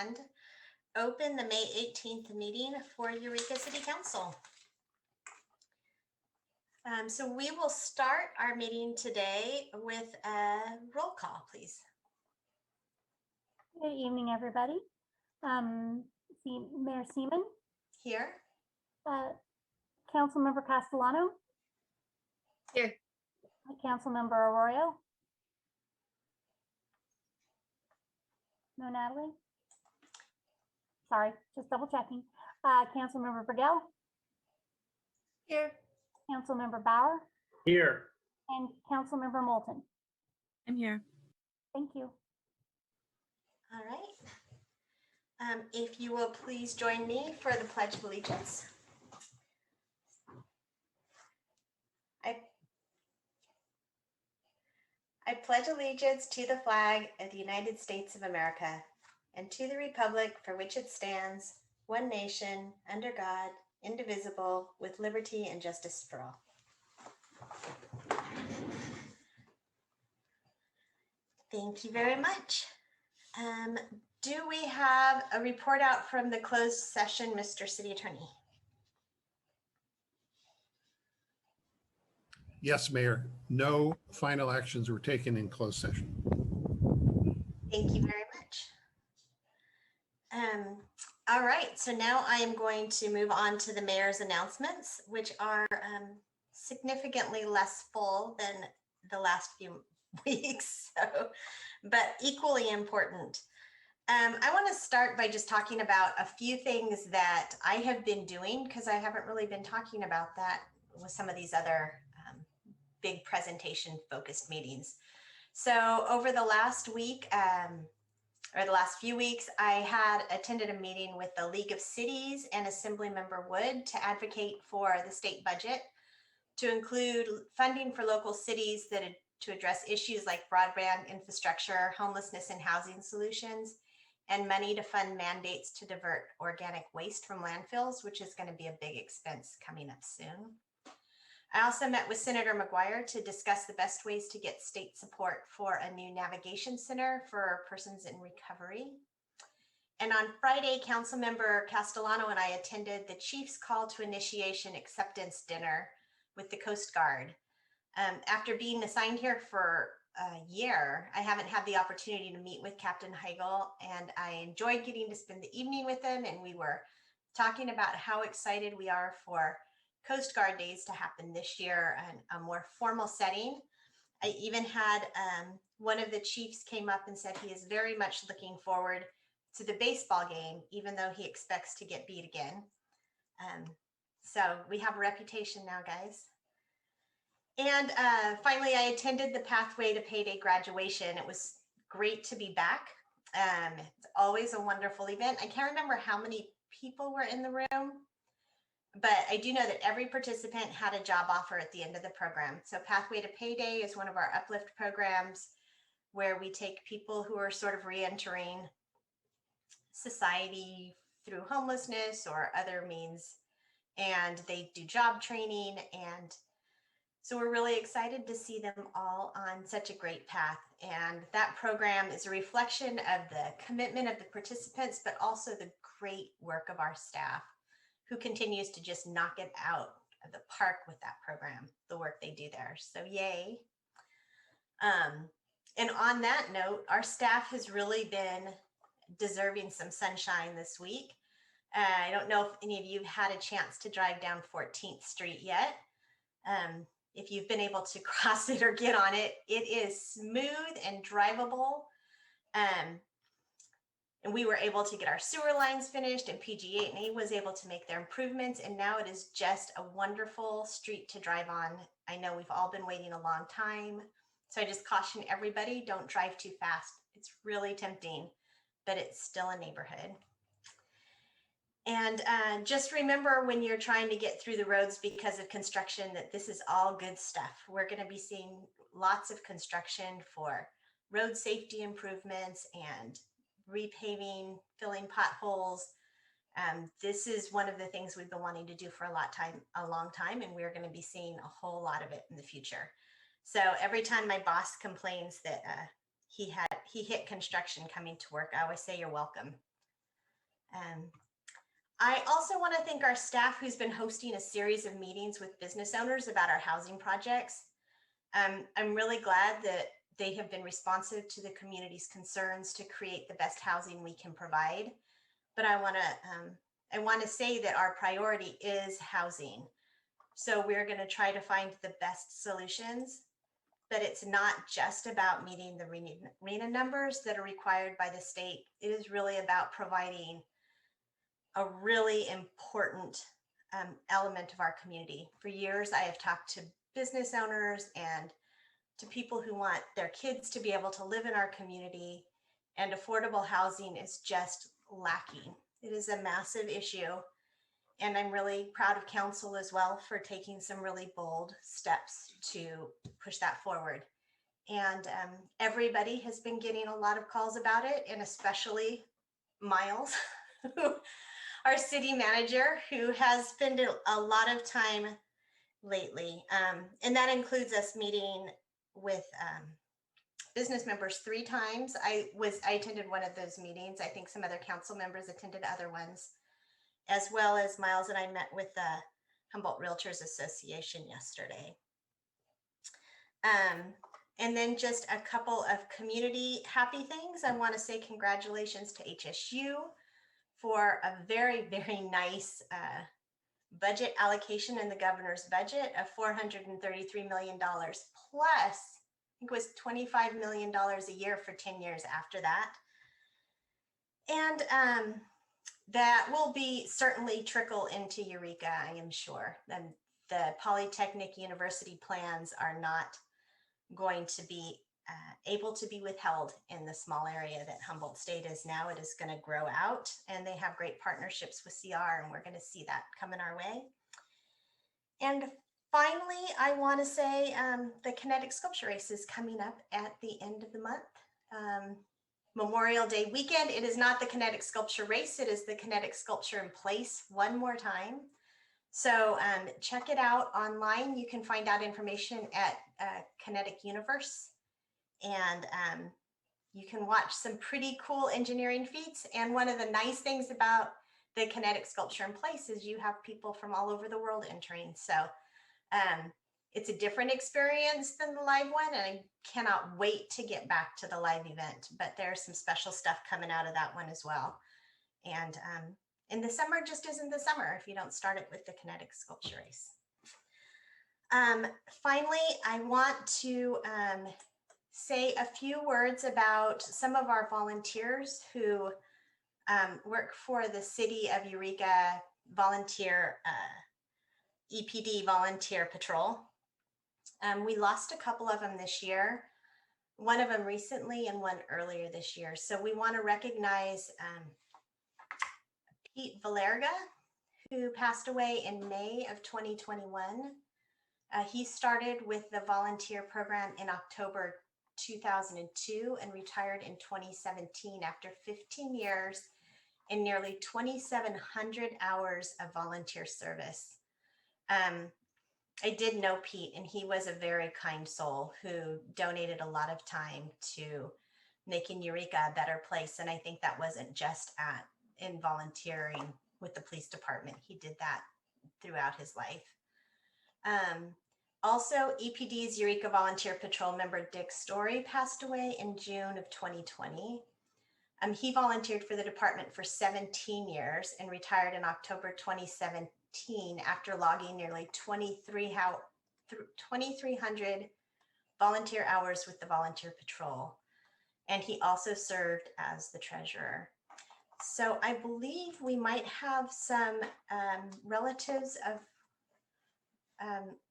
and open the May 18th meeting for Eureka City Council. So we will start our meeting today with a roll call, please. Good evening, everybody. Mayor Seaman. Here. Councilmember Castellano. Here. Councilmember Arroyo. No, Natalie? Sorry, just double checking. Councilmember Vergel. Here. Councilmember Bauer. Here. And Councilmember Moulton. I'm here. Thank you. All right. If you will please join me for the Pledge of Allegiance. I pledge allegiance to the flag of the United States of America and to the republic for which it stands, one nation, under God, indivisible, with liberty and justice for all. Thank you very much. Do we have a report out from the closed session, Mr. City Attorney? Yes, Mayor. No final actions were taken in closed session. Thank you very much. All right, so now I am going to move on to the mayor's announcements, which are significantly less full than the last few weeks, but equally important. I want to start by just talking about a few things that I have been doing, because I haven't really been talking about that with some of these other big presentation focused meetings. So over the last week, or the last few weeks, I had attended a meeting with the League of Cities and Assemblymember Wood to advocate for the state budget to include funding for local cities to address issues like broadband infrastructure, homelessness and housing solutions, and money to fund mandates to divert organic waste from landfills, which is going to be a big expense coming up soon. I also met with Senator McGuire to discuss the best ways to get state support for a new navigation center for persons in recovery. And on Friday, Councilmember Castellano and I attended the Chief's Call to Initiation Acceptance Dinner with the Coast Guard. After being assigned here for a year, I haven't had the opportunity to meet with Captain Heigl, and I enjoyed getting to spend the evening with him, and we were talking about how excited we are for Coast Guard Days to happen this year in a more formal setting. I even had one of the chiefs came up and said he is very much looking forward to the baseball game, even though he expects to get beat again. So we have a reputation now, guys. And finally, I attended the Pathway to Payday graduation. It was great to be back. It's always a wonderful event. I can't remember how many people were in the room, but I do know that every participant had a job offer at the end of the program. So Pathway to Payday is one of our uplift programs where we take people who are sort of re-entering society through homelessness or other means, and they do job training. And so we're really excited to see them all on such a great path. And that program is a reflection of the commitment of the participants, but also the great work of our staff, who continues to just knock it out of the park with that program, the work they do there. So yay. And on that note, our staff has really been deserving some sunshine this week. I don't know if any of you have had a chance to drive down 14th Street yet. If you've been able to cross it or get on it, it is smooth and drivable. And we were able to get our sewer lines finished, and PG&E was able to make their improvements. And now it is just a wonderful street to drive on. I know we've all been waiting a long time. So I just caution everybody, don't drive too fast. It's really tempting, but it's still a neighborhood. And just remember when you're trying to get through the roads because of construction that this is all good stuff. We're going to be seeing lots of construction for road safety improvements and repaving, filling potholes. This is one of the things we've been wanting to do for a long time, and we're going to be seeing a whole lot of it in the future. So every time my boss complains that he hit construction coming to work, I always say, you're welcome. I also want to thank our staff who's been hosting a series of meetings with business owners about our housing projects. I'm really glad that they have been responsive to the community's concerns to create the best housing we can provide. But I want to say that our priority is housing. So we're going to try to find the best solutions, but it's not just about meeting the RENA numbers that are required by the state. It is really about providing a really important element of our community. For years, I have talked to business owners and to people who want their kids to be able to live in our community, and affordable housing is just lacking. It is a massive issue. And I'm really proud of council as well for taking some really bold steps to push that forward. And everybody has been getting a lot of calls about it, and especially Miles, our city manager, who has spent a lot of time lately. And that includes us meeting with business members 3 times. I attended one of those meetings. I think some other council members attended other ones, as well as Miles and I met with the Humboldt Realtors Association yesterday. And then just a couple of community happy things. I want to say congratulations to HSU for a very, very nice budget allocation in the governor's budget of $433 million plus, I think it was $25 million a year for 10 years after that. And that will be certainly trickle into Eureka, I am sure. And the Polytechnic University plans are not going to be able to be withheld in the small area that Humboldt State is now. It is going to grow out, and they have great partnerships with CR, and we're going to see that coming our way. And finally, I want to say the kinetic sculpture race is coming up at the end of the month. Memorial Day weekend. It is not the kinetic sculpture race. It is the kinetic sculpture in place one more time. So check it out online. You can find out information at Kinetic Universe, and you can watch some pretty cool engineering feats. And one of the nice things about the kinetic sculpture in place is you have people from all over the world entering. So it's a different experience than the live one, and I cannot wait to get back to the live event. But there's some special stuff coming out of that one as well. And the summer just isn't the summer if you don't start it with the kinetic sculpture race. Finally, I want to say a few words about some of our volunteers who work for the City of Eureka volunteer, EPD volunteer patrol. We lost a couple of them this year, one of them recently and one earlier this year. So we want to recognize Pete Valerga, who passed away in May of 2021. He started with the volunteer program in October 2002 and retired in 2017 after 15 years and nearly 2,700 hours of volunteer service. I did know Pete, and he was a very kind soul who donated a lot of time to making Eureka a better place. And I think that wasn't just in volunteering with the police department. He did that throughout his life. Also, EPD's Eureka Volunteer Patrol member Dick Story passed away in June of 2020. He volunteered for the department for 17 years and retired in October 2017 after logging nearly 2,300 volunteer hours with the volunteer patrol. And he also served as the treasurer. So I believe we might have some relatives of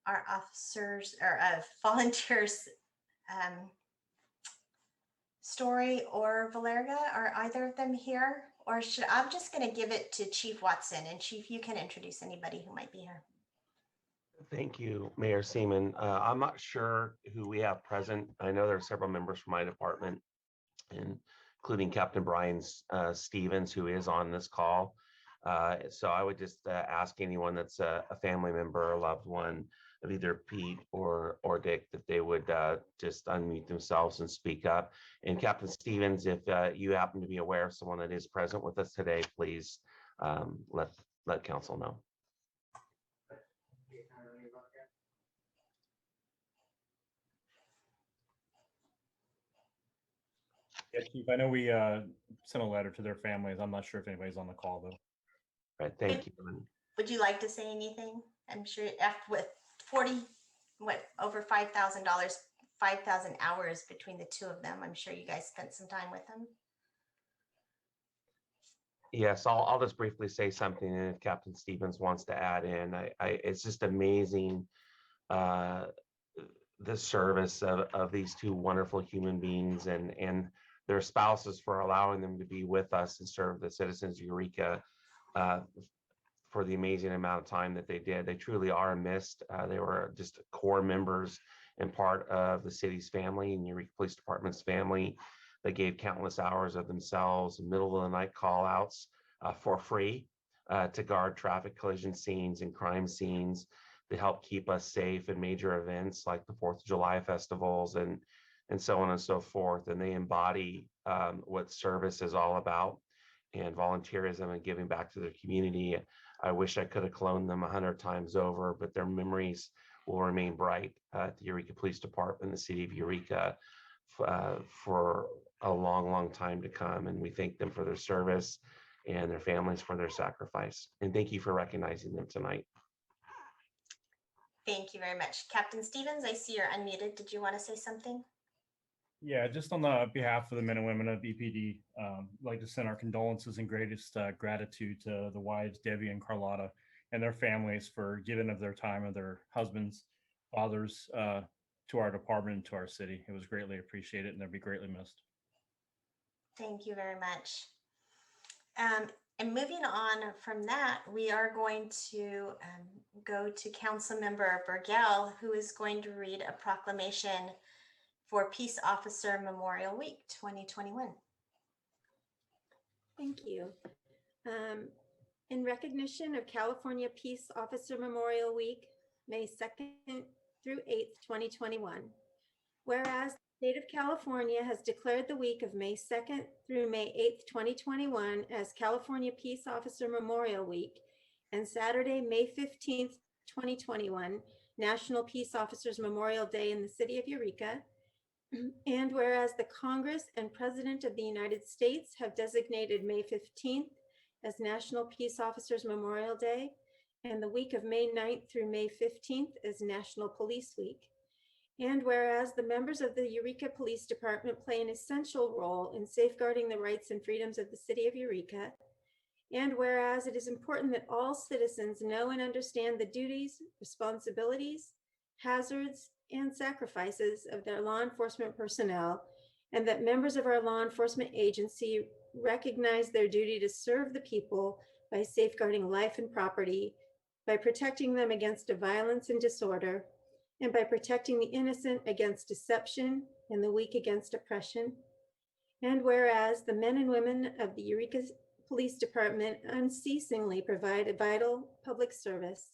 our officers or of volunteers, Story or Valerga. Are either of them here? Or I'm just going to give it to Chief Watson, and Chief, you can introduce anybody who might be here. Thank you, Mayor Seaman. I'm not sure who we have present. I know there are several members from my department, including Captain Brian Stevens, who is on this call. So I would just ask anyone that's a family member or loved one of either Pete or Dick, that they would just unmute themselves and speak up. And Captain Stevens, if you happen to be aware of someone that is present with us today, please let council know. Yeah, Chief, I know we sent a letter to their families. I'm not sure if anybody's on the call though. Right, thank you. Would you like to say anything? I'm sure after with 40, over $5,000, 5,000 hours between the two of them, I'm sure you guys spent some time with them. Yes, I'll just briefly say something, and if Captain Stevens wants to add in, it's just amazing the service of these two wonderful human beings and their spouses for allowing them to be with us and serve the citizens of Eureka for the amazing amount of time that they did. They truly are missed. They were just core members and part of the city's family and Eureka Police Department's family. They gave countless hours of themselves, middle of the night call outs for free to guard traffic collision scenes and crime scenes, to help keep us safe in major events like the 4th of July festivals and so on and so forth. And they embody what service is all about, and volunteerism and giving back to their community. I wish I could have cloned them 100 times over, but their memories will remain bright at the Eureka Police Department, the city of Eureka, for a long, long time to come. And we thank them for their service and their families for their sacrifice. And thank you for recognizing them tonight. Thank you very much. Captain Stevens, I see you're unmuted. Did you want to say something? Yeah, just on the behalf of the men and women of EPD, I'd like to send our condolences and greatest gratitude to the wives, Debbie and Carlotta, and their families for giving of their time, of their husbands, fathers, to our department and to our city. It was greatly appreciated, and they'll be greatly missed. Thank you very much. And moving on from that, we are going to go to Councilmember Burgell, who is going to read a proclamation for Peace Officer Memorial Week 2021. Thank you. In recognition of California Peace Officer Memorial Week, May 2nd through 8th, 2021. Whereas the state of California has declared the week of May 2nd through May 8th, 2021 as California Peace Officer Memorial Week, and Saturday, May 15th, 2021, National Peace Officers Memorial Day in the city of Eureka. And whereas the Congress and President of the United States have designated May 15th as National Peace Officers Memorial Day, and the week of May 9th through May 15th as National Police Week. And whereas the members of the Eureka Police Department play an essential role in safeguarding the rights and freedoms of the city of Eureka. And whereas it is important that all citizens know and understand the duties, responsibilities, hazards, and sacrifices of their law enforcement personnel, and that members of our law enforcement agency recognize their duty to serve the people by safeguarding life and property, by protecting them against violence and disorder, and by protecting the innocent against deception and the weak against oppression. And whereas the men and women of the Eureka Police Department unceasingly provide a vital public service,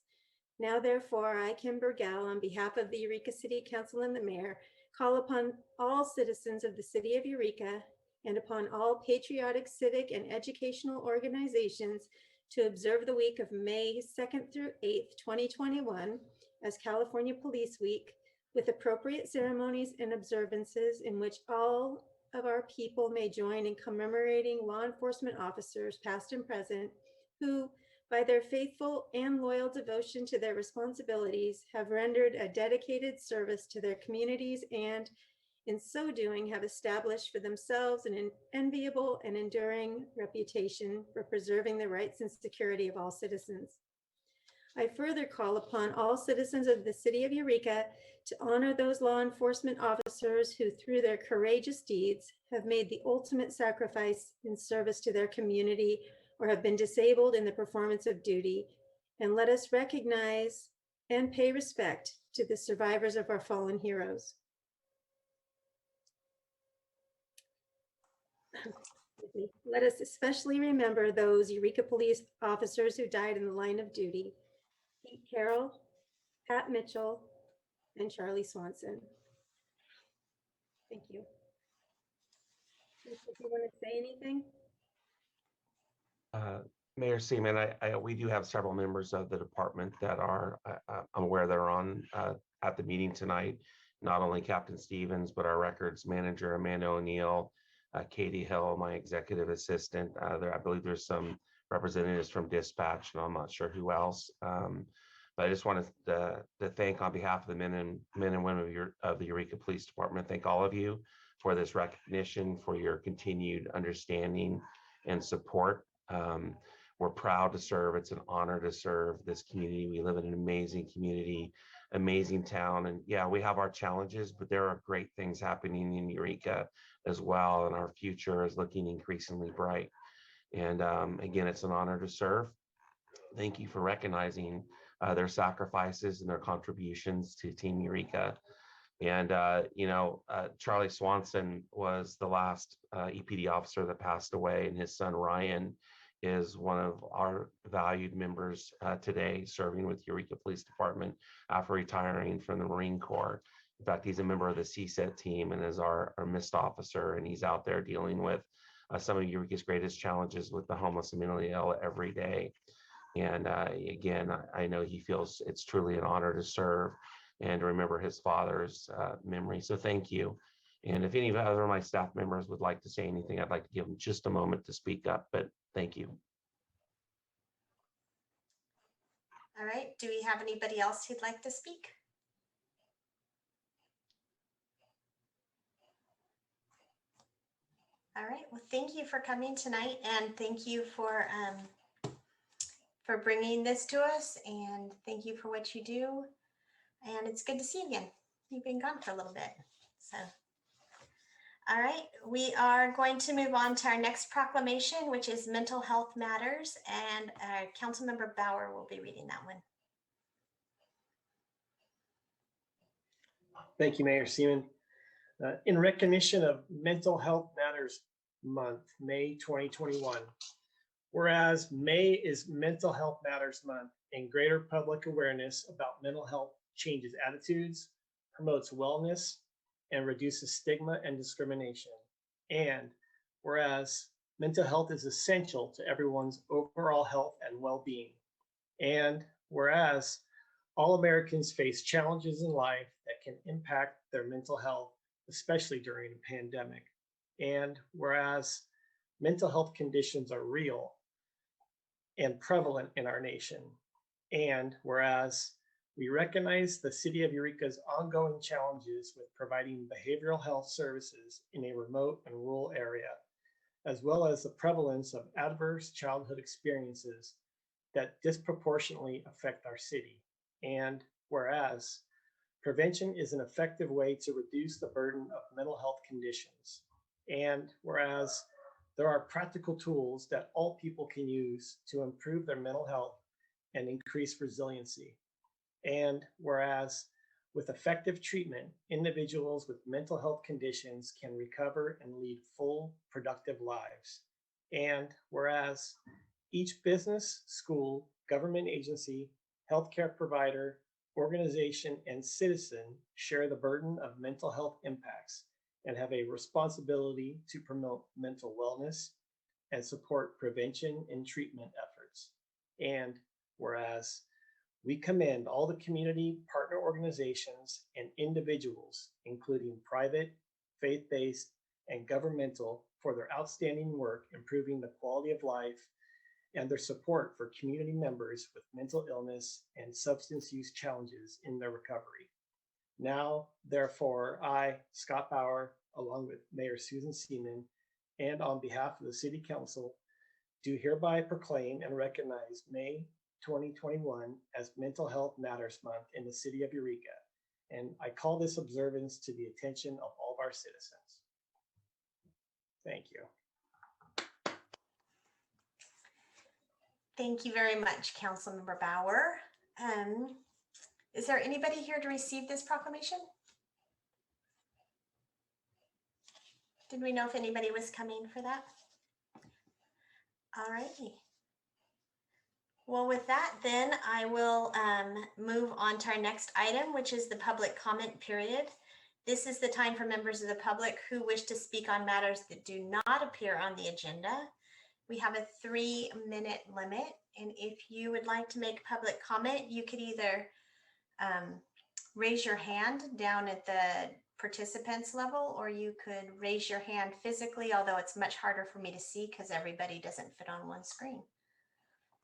now therefore I, Kim Burgell, on behalf of the Eureka City Council and the Mayor, call upon all citizens of the city of Eureka and upon all patriotic, civic, and educational organizations to observe the week of May 2nd through 8th, 2021 as California Police Week, with appropriate ceremonies and observances in which all of our people may join in commemorating law enforcement officers, past and present, who, by their faithful and loyal devotion to their responsibilities, have rendered a dedicated service to their communities and, in so doing, have established for themselves an enviable and enduring reputation for preserving the rights and security of all citizens. I further call upon all citizens of the city of Eureka to honor those law enforcement officers who, through their courageous deeds, have made the ultimate sacrifice in service to their community or have been disabled in the performance of duty, and let us recognize and pay respect to the survivors of our fallen heroes. Let us especially remember those Eureka police officers who died in the line of duty: Pete Carroll, Pat Mitchell, and Charlie Swanson. Thank you. If you want to say anything? Mayor Seaman, we do have several members of the department that are, I'm aware they're on at the meeting tonight. Not only Captain Stevens, but our records manager, Amanda O'Neill, Katie Hill, my executive assistant. I believe there's some representatives from dispatch, and I'm not sure who else. But I just wanted to thank on behalf of the men and women of the Eureka Police Department, thank all of you for this recognition, for your continued understanding and support. We're proud to serve. It's an honor to serve this community. We live in an amazing community, amazing town. And yeah, we have our challenges, but there are great things happening in Eureka as well. And our future is looking increasingly bright. And again, it's an honor to serve. Thank you for recognizing their sacrifices and their contributions to Team Eureka. And, Charlie Swanson was the last EPD officer that passed away, and his son, Ryan, is one of our valued members today, serving with Eureka Police Department after retiring from the Marine Corps. In fact, he's a member of the CSET team and is our missed officer, and he's out there dealing with some of Eureka's greatest challenges with the homeless and mentally ill every day. And again, I know he feels it's truly an honor to serve and to remember his father's memory. So thank you. And if any other of my staff members would like to say anything, I'd like to give them just a moment to speak up, but thank you. All right, do we have anybody else who'd like to speak? All right, well, thank you for coming tonight, and thank you for bringing this to us, and thank you for what you do. And it's good to see you again. You've been gone for a little bit. So, all right, we are going to move on to our next proclamation, which is Mental Health Matters, and Councilmember Bauer will be reading that one. Thank you, Mayor Seaman. In recognition of Mental Health Matters Month, May 2021, whereas May is Mental Health Matters Month and greater public awareness about mental health changes attitudes, promotes wellness, and reduces stigma and discrimination. And whereas mental health is essential to everyone's overall health and well-being. And whereas all Americans face challenges in life that can impact their mental health, especially during a pandemic. And whereas mental health conditions are real and prevalent in our nation. And whereas we recognize the City of Eureka's ongoing challenges with providing behavioral health services in a remote and rural area, as well as the prevalence of adverse childhood experiences that disproportionately affect our city. And whereas prevention is an effective way to reduce the burden of mental health conditions. And whereas there are practical tools that all people can use to improve their mental health and increase resiliency. And whereas with effective treatment, individuals with mental health conditions can recover and lead full, productive lives. And whereas each business, school, government agency, healthcare provider, organization, and citizen share the burden of mental health impacts and have a responsibility to promote mental wellness and support prevention and treatment efforts. And whereas we commend all the community partner organizations and individuals, including private, faith-based, and governmental, for their outstanding work improving the quality of life and their support for community members with mental illness and substance use challenges in their recovery. Now, therefore, I, Scott Bauer, along with Mayor Susan Seaman, and on behalf of the City Council, do hereby proclaim and recognize May 2021 as Mental Health Matters Month in the City of Eureka. And I call this observance to the attention of all of our citizens. Thank you. Thank you very much, Councilmember Bauer. Is there anybody here to receive this proclamation? Did we know if anybody was coming for that? All righty. Well, with that, then I will move on to our next item, which is the public comment period. This is the time for members of the public who wish to speak on matters that do not appear on the agenda. We have a 3-minute limit, and if you would like to make public comment, you could either raise your hand down at the participants level, or you could raise your hand physically, although it's much harder for me to see because everybody doesn't fit on one screen.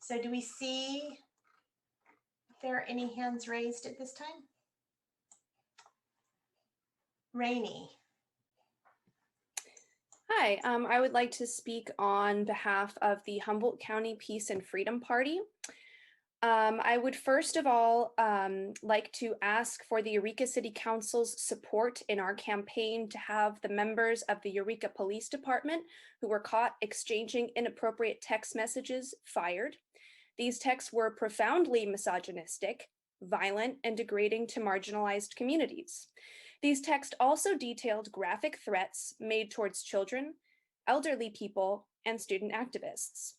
So do we see if there are any hands raised at this time? Rainey. Hi, I would like to speak on behalf of the Humboldt County Peace and Freedom Party. I would first of all like to ask for the Eureka City Council's support in our campaign to have the members of the Eureka Police Department who were caught exchanging inappropriate text messages fired. These texts were profoundly misogynistic, violent, and degrading to marginalized communities. These texts also detailed graphic threats made towards children, elderly people, and student activists.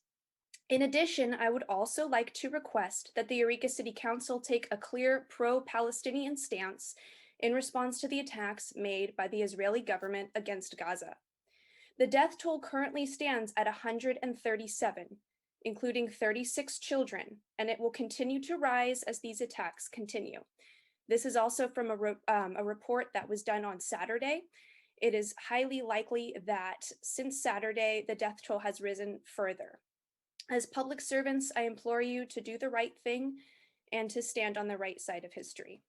In addition, I would also like to request that the Eureka City Council take a clear pro-Palestinian stance in response to the attacks made by the Israeli government against Gaza. The death toll currently stands at 137, including 36 children, and it will continue to rise as these attacks continue. This is also from a report that was done on Saturday. It is highly likely that since Saturday, the death toll has risen further. As public servants, I implore you to do the right thing and to stand on the right side of history.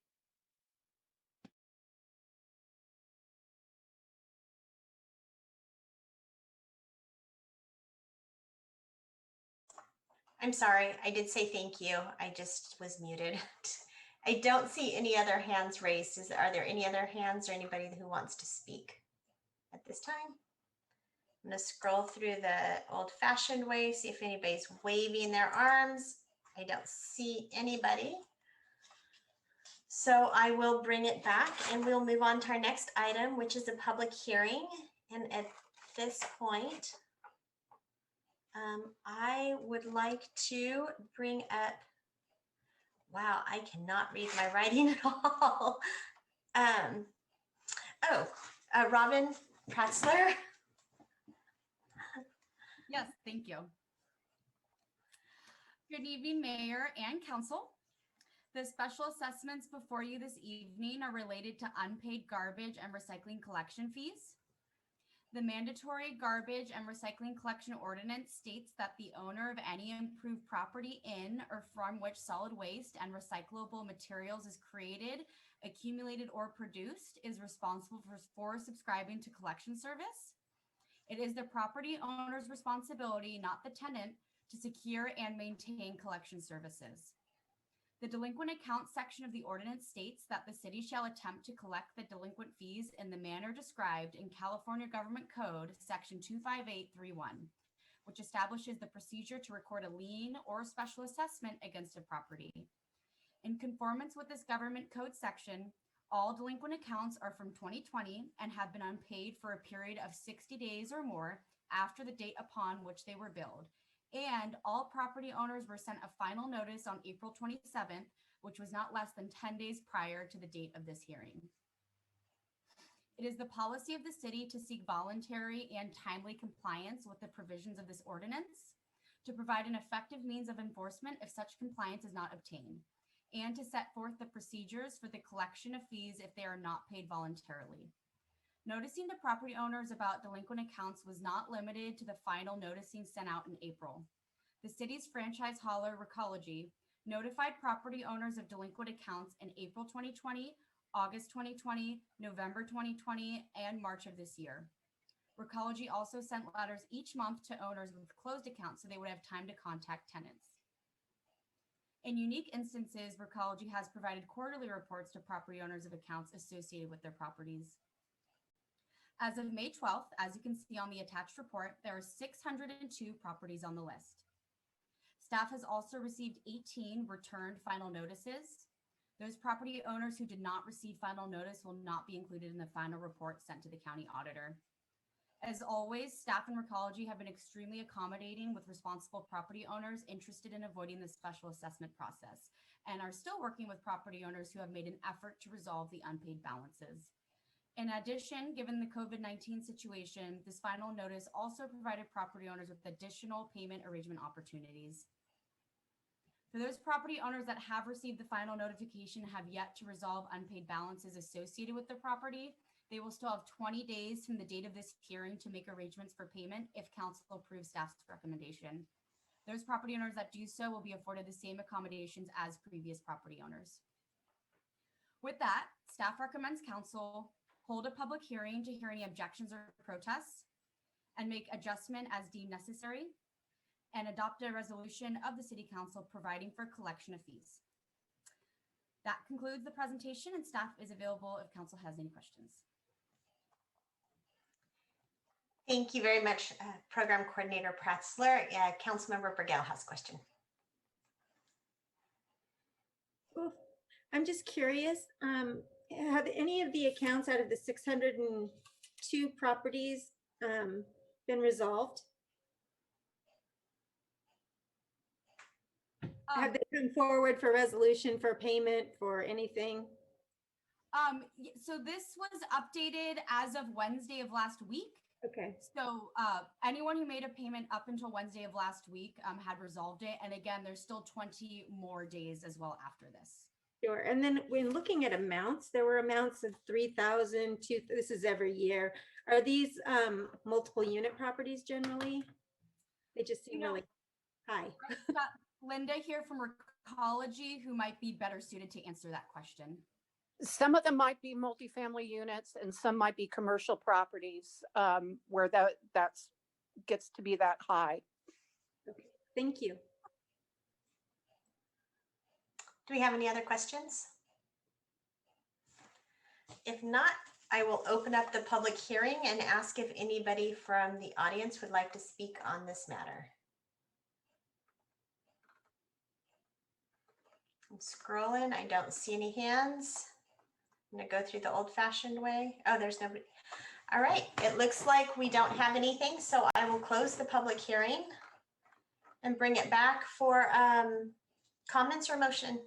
I'm sorry, I did say thank you. I just was muted. I don't see any other hands raised. Are there any other hands or anybody who wants to speak at this time? I'm gonna scroll through the old-fashioned way, see if anybody's waving their arms. I don't see anybody. So I will bring it back and we'll move on to our next item, which is a public hearing. And at this point, I would like to bring up, wow, I cannot read my writing at all. Robin Pratzler. Yes, thank you. Good evening, Mayor and Council. The special assessments before you this evening are related to unpaid garbage and recycling collection fees. The mandatory garbage and recycling collection ordinance states that the owner of any improved property in or from which solid waste and recyclable materials is created, accumulated, or produced is responsible for subscribing to collection service. It is the property owner's responsibility, not the tenant, to secure and maintain collection services. The delinquent accounts section of the ordinance states that the city shall attempt to collect the delinquent fees in the manner described in California Government Code, Section 25831, which establishes the procedure to record a lien or special assessment against a property. In conformance with this government code section, all delinquent accounts are from 2020 and have been unpaid for a period of 60 days or more after the date upon which they were billed. And all property owners were sent a final notice on April 27th, which was not less than 10 days prior to the date of this hearing. It is the policy of the city to seek voluntary and timely compliance with the provisions of this ordinance, to provide an effective means of enforcement if such compliance is not obtained, and to set forth the procedures for the collection of fees if they are not paid voluntarily. Noticing to property owners about delinquent accounts was not limited to the final noticing sent out in April. The city's franchise hauler, Recology, notified property owners of delinquent accounts in April 2020, August 2020, November 2020, and March of this year. Recology also sent letters each month to owners with closed accounts so they would have time to contact tenants. In unique instances, Recology has provided quarterly reports to property owners of accounts associated with their properties. As of May 12th, as you can see on the attached report, there are 602 properties on the list. Staff has also received 18 returned final notices. Those property owners who did not receive final notice will not be included in the final report sent to the county auditor. As always, staff and Recology have been extremely accommodating with responsible property owners interested in avoiding the special assessment process and are still working with property owners who have made an effort to resolve the unpaid balances. In addition, given the COVID-19 situation, this final notice also provided property owners with additional payment arrangement opportunities. For those property owners that have received the final notification and have yet to resolve unpaid balances associated with their property, they will still have 20 days from the date of this hearing to make arrangements for payment if council approves staff's recommendation. Those property owners that do so will be afforded the same accommodations as previous property owners. With that, staff recommends council hold a public hearing to hear any objections or protests and make adjustment as deemed necessary, and adopt a resolution of the city council providing for collection of fees. That concludes the presentation, and staff is available if council has any questions. Thank you very much, Program Coordinator Pratzler. Councilmember Burgell has a question. Oof. I'm just curious, have any of the accounts out of the 602 properties been resolved? Have they come forward for resolution, for payment, for anything? So this was updated as of Wednesday of last week. Okay. So anyone who made a payment up until Wednesday of last week had resolved it. And again, there's still 20 more days as well after this. Sure. And then when looking at amounts, there were amounts of 3,000, this is every year. Are these multiple unit properties generally? They just seem really high. I've got Linda here from Recology who might be better suited to answer that question. Some of them might be multifamily units and some might be commercial properties where that's gets to be that high. Okay, thank you. Do we have any other questions? If not, I will open up the public hearing and ask if anybody from the audience would like to speak on this matter. I'm scrolling, I don't see any hands. I'm gonna go through the old-fashioned way. Oh, there's nobody. All right, it looks like we don't have anything, so I will close the public hearing and bring it back for comments or motion.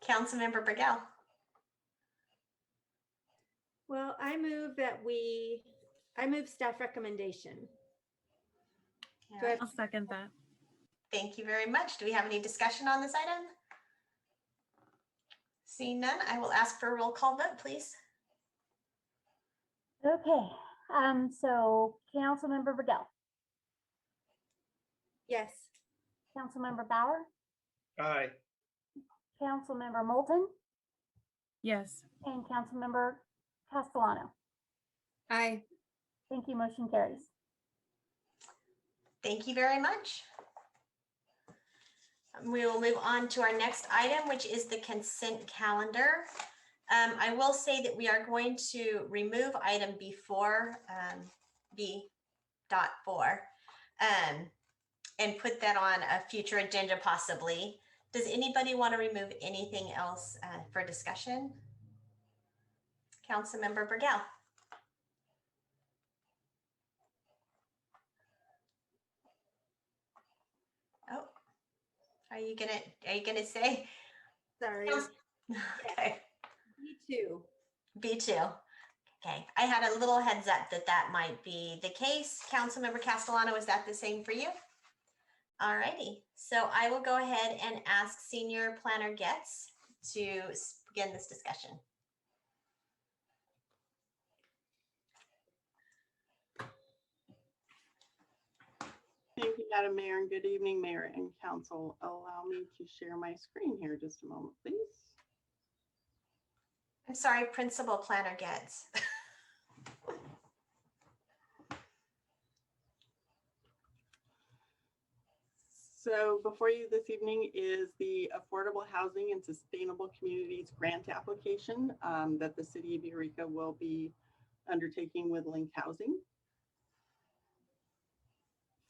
Councilmember Burgell. Well, I move staff recommendation. All Do I have- I'll second that. Thank you very much. Do we have any discussion on this item? Seeing none, I will ask for a roll call vote, please. Okay, so Councilmember Burgell, Yes. Councilmember Bauer, Aye. Councilmember Moulton, Yes. and Councilmember Castellano. Aye. Thank you, motion carries. Thank you very much. We will move on to our next item, which is the consent calendar. I will say that we are going to remove item B4, B.4, and put that on a future agenda possibly. Does anybody want to remove anything else for discussion? Councilmember Burgell. Oh, are you gonna say? Sorry. Okay. B2. B2. Okay, I had a little heads up that that might be the case. Councilmember Castellano, is that the same for you? All righty, so I will go ahead and ask Senior Planner Getz to begin this discussion. Thank you, Madam Mayor, and good evening, Mayor and Council. Allow me to share my screen here just a moment, please. I'm sorry, Principal Planner Getz. So before you this evening is the Affordable Housing and Sustainable Communities Grant application that the City of Eureka will be undertaking with Link Housing.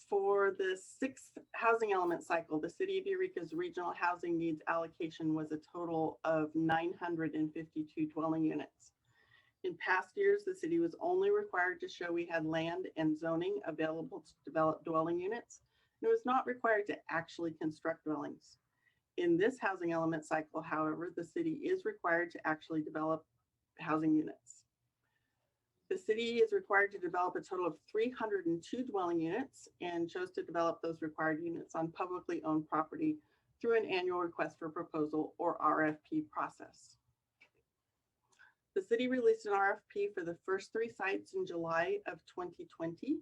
For the sixth housing element cycle, the City of Eureka's regional housing needs allocation was a total of 952 dwelling units. In past years, the city was only required to show we had land and zoning available to develop dwelling units, and it was not required to actually construct dwellings. In this housing element cycle, however, the city is required to actually develop housing units. The city is required to develop a total of 302 dwelling units and chose to develop those required units on publicly owned property through an annual request for proposal or RFP process. The city released an RFP for the first 3 sites in July of 2020,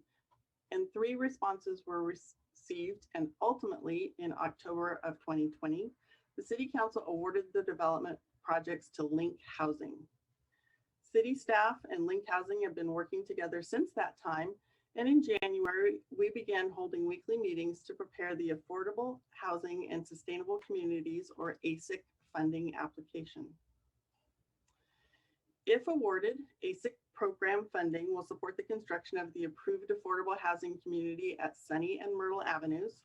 and 3 responses were received, and ultimately in October of 2020, the City Council awarded the development projects to Link Housing. City staff and Link Housing have been working together since that time, and in January, we began holding weekly meetings to prepare the Affordable Housing and Sustainable Communities, or ASIC, funding application. If awarded, ASIC program funding will support the construction of the approved affordable housing community at Sunny and Myrtle Avenues,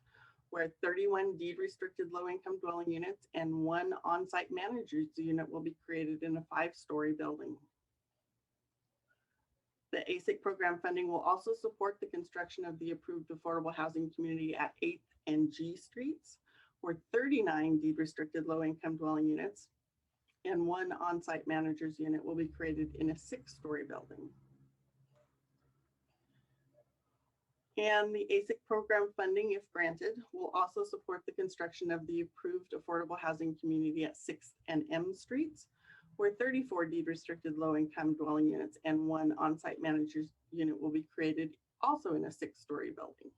where 31 deed-restricted low-income dwelling units and 1 on-site manager's unit will be created in a 5-story building. The ASIC program funding will also support the construction of the approved affordable housing community at 8th and G Streets, where 39 deed-restricted low-income dwelling units and 1 on-site manager's unit will be created in a 6-story building. And the ASIC program funding, if granted, will also support the construction of the approved affordable housing community at 6th and M Streets, where 34 deed-restricted low-income dwelling units and 1 on-site manager's unit will be created also in a 6-story building.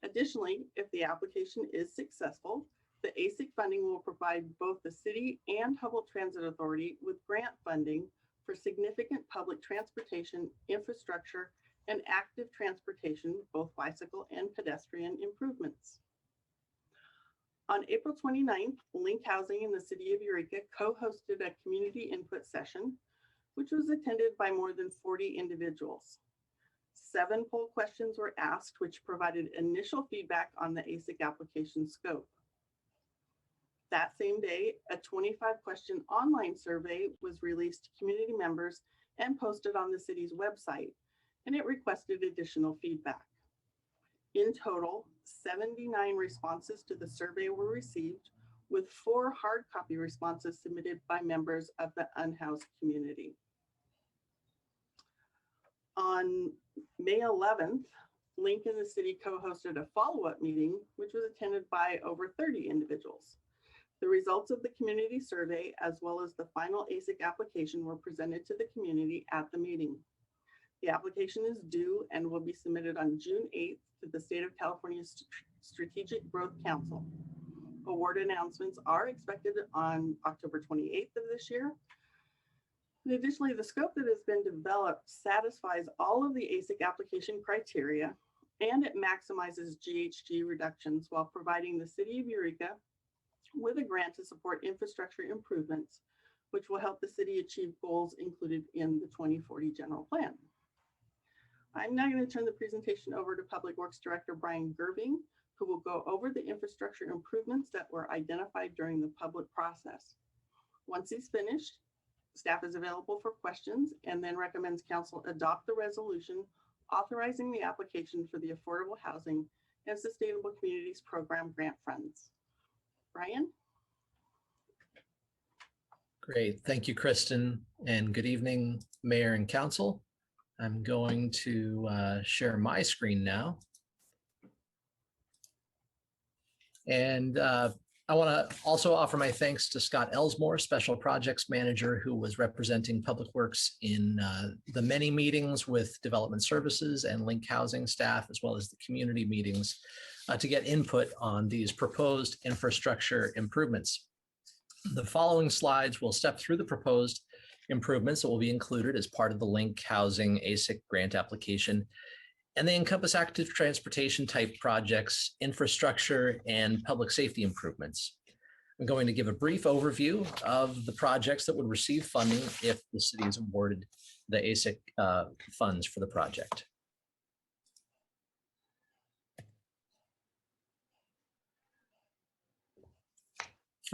Additionally, if the application is successful, the ASIC funding will provide both the city and Humboldt Transit Authority with grant funding for significant public transportation, infrastructure, and active transportation, both bicycle and pedestrian improvements. On April 29th, Link Housing in the City of Eureka co-hosted a community input session, which was attended by more than 40 individuals. 7 poll questions were asked, which provided initial feedback on the ASIC application scope. That same day, a 25-question online survey was released to community members and posted on the city's website, and it requested additional feedback. In total, 79 responses to the survey were received, with 4 hard copy responses submitted by members of the unhoused community. On May 11th, Link and the city co-hosted a follow-up meeting, which was attended by over 30 individuals. The results of the community survey, as well as the final ASIC application, were presented to the community at the meeting. The application is due and will be submitted on June 8th to the State of California's Strategic Growth Council. Award announcements are expected on October 28th of this year. And additionally, the scope that has been developed satisfies all of the ASIC application criteria, and it maximizes GHG reductions while providing the City of Eureka with a grant to support infrastructure improvements, which will help the city achieve goals included in the 2040 General Plan. I'm now going to turn the presentation over to Public Works Director Brian Gerving, who will go over the infrastructure improvements that were identified during the public process. Once he's finished, staff is available for questions and then recommends council adopt the resolution authorizing the application for the Affordable Housing and Sustainable Communities Program grant funds. Brian? Great. Thank you, Kristen, and good evening, Mayor and Council. I'm going to share my screen now. And I want to also offer my thanks to Scott Elsmore, Special Projects Manager, who was representing Public Works in the many meetings with Development Services and Link Housing staff, as well as the community meetings, to get input on these proposed infrastructure improvements. The following slides will step through the proposed improvements that will be included as part of the Link Housing ASIC grant application. And they encompass active transportation type projects, infrastructure, and public safety improvements. I'm going to give a brief overview of the projects that would receive funding if the city is awarded the ASIC funds for the project.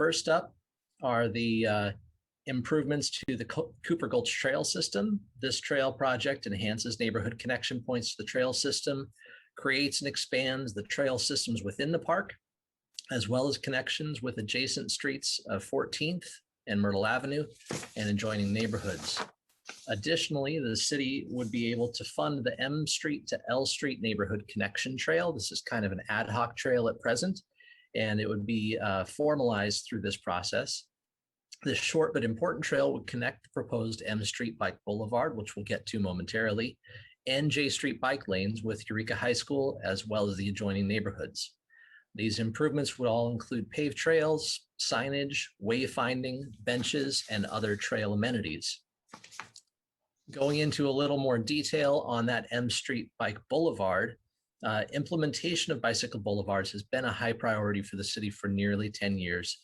First up are the improvements to the Cooper Gulch Trail System. This trail project enhances neighborhood connection points to the trail system, creates and expands the trail systems within the park, as well as connections with adjacent streets of 14th and Myrtle Avenue and adjoining neighborhoods. Additionally, the city would be able to fund the M Street to L Street neighborhood connection trail. This is kind of an ad hoc trail at present, and it would be formalized through this process. This short but important trail would connect the proposed M Street Bike Boulevard, which we'll get to momentarily, and J Street bike lanes with Eureka High School, as well as the adjoining neighborhoods. These improvements would all include paved trails, signage, wayfinding, benches, and other trail amenities. Going into a little more detail on that M Street Bike Boulevard, implementation of bicycle boulevards has been a high priority for the city for nearly 10 years.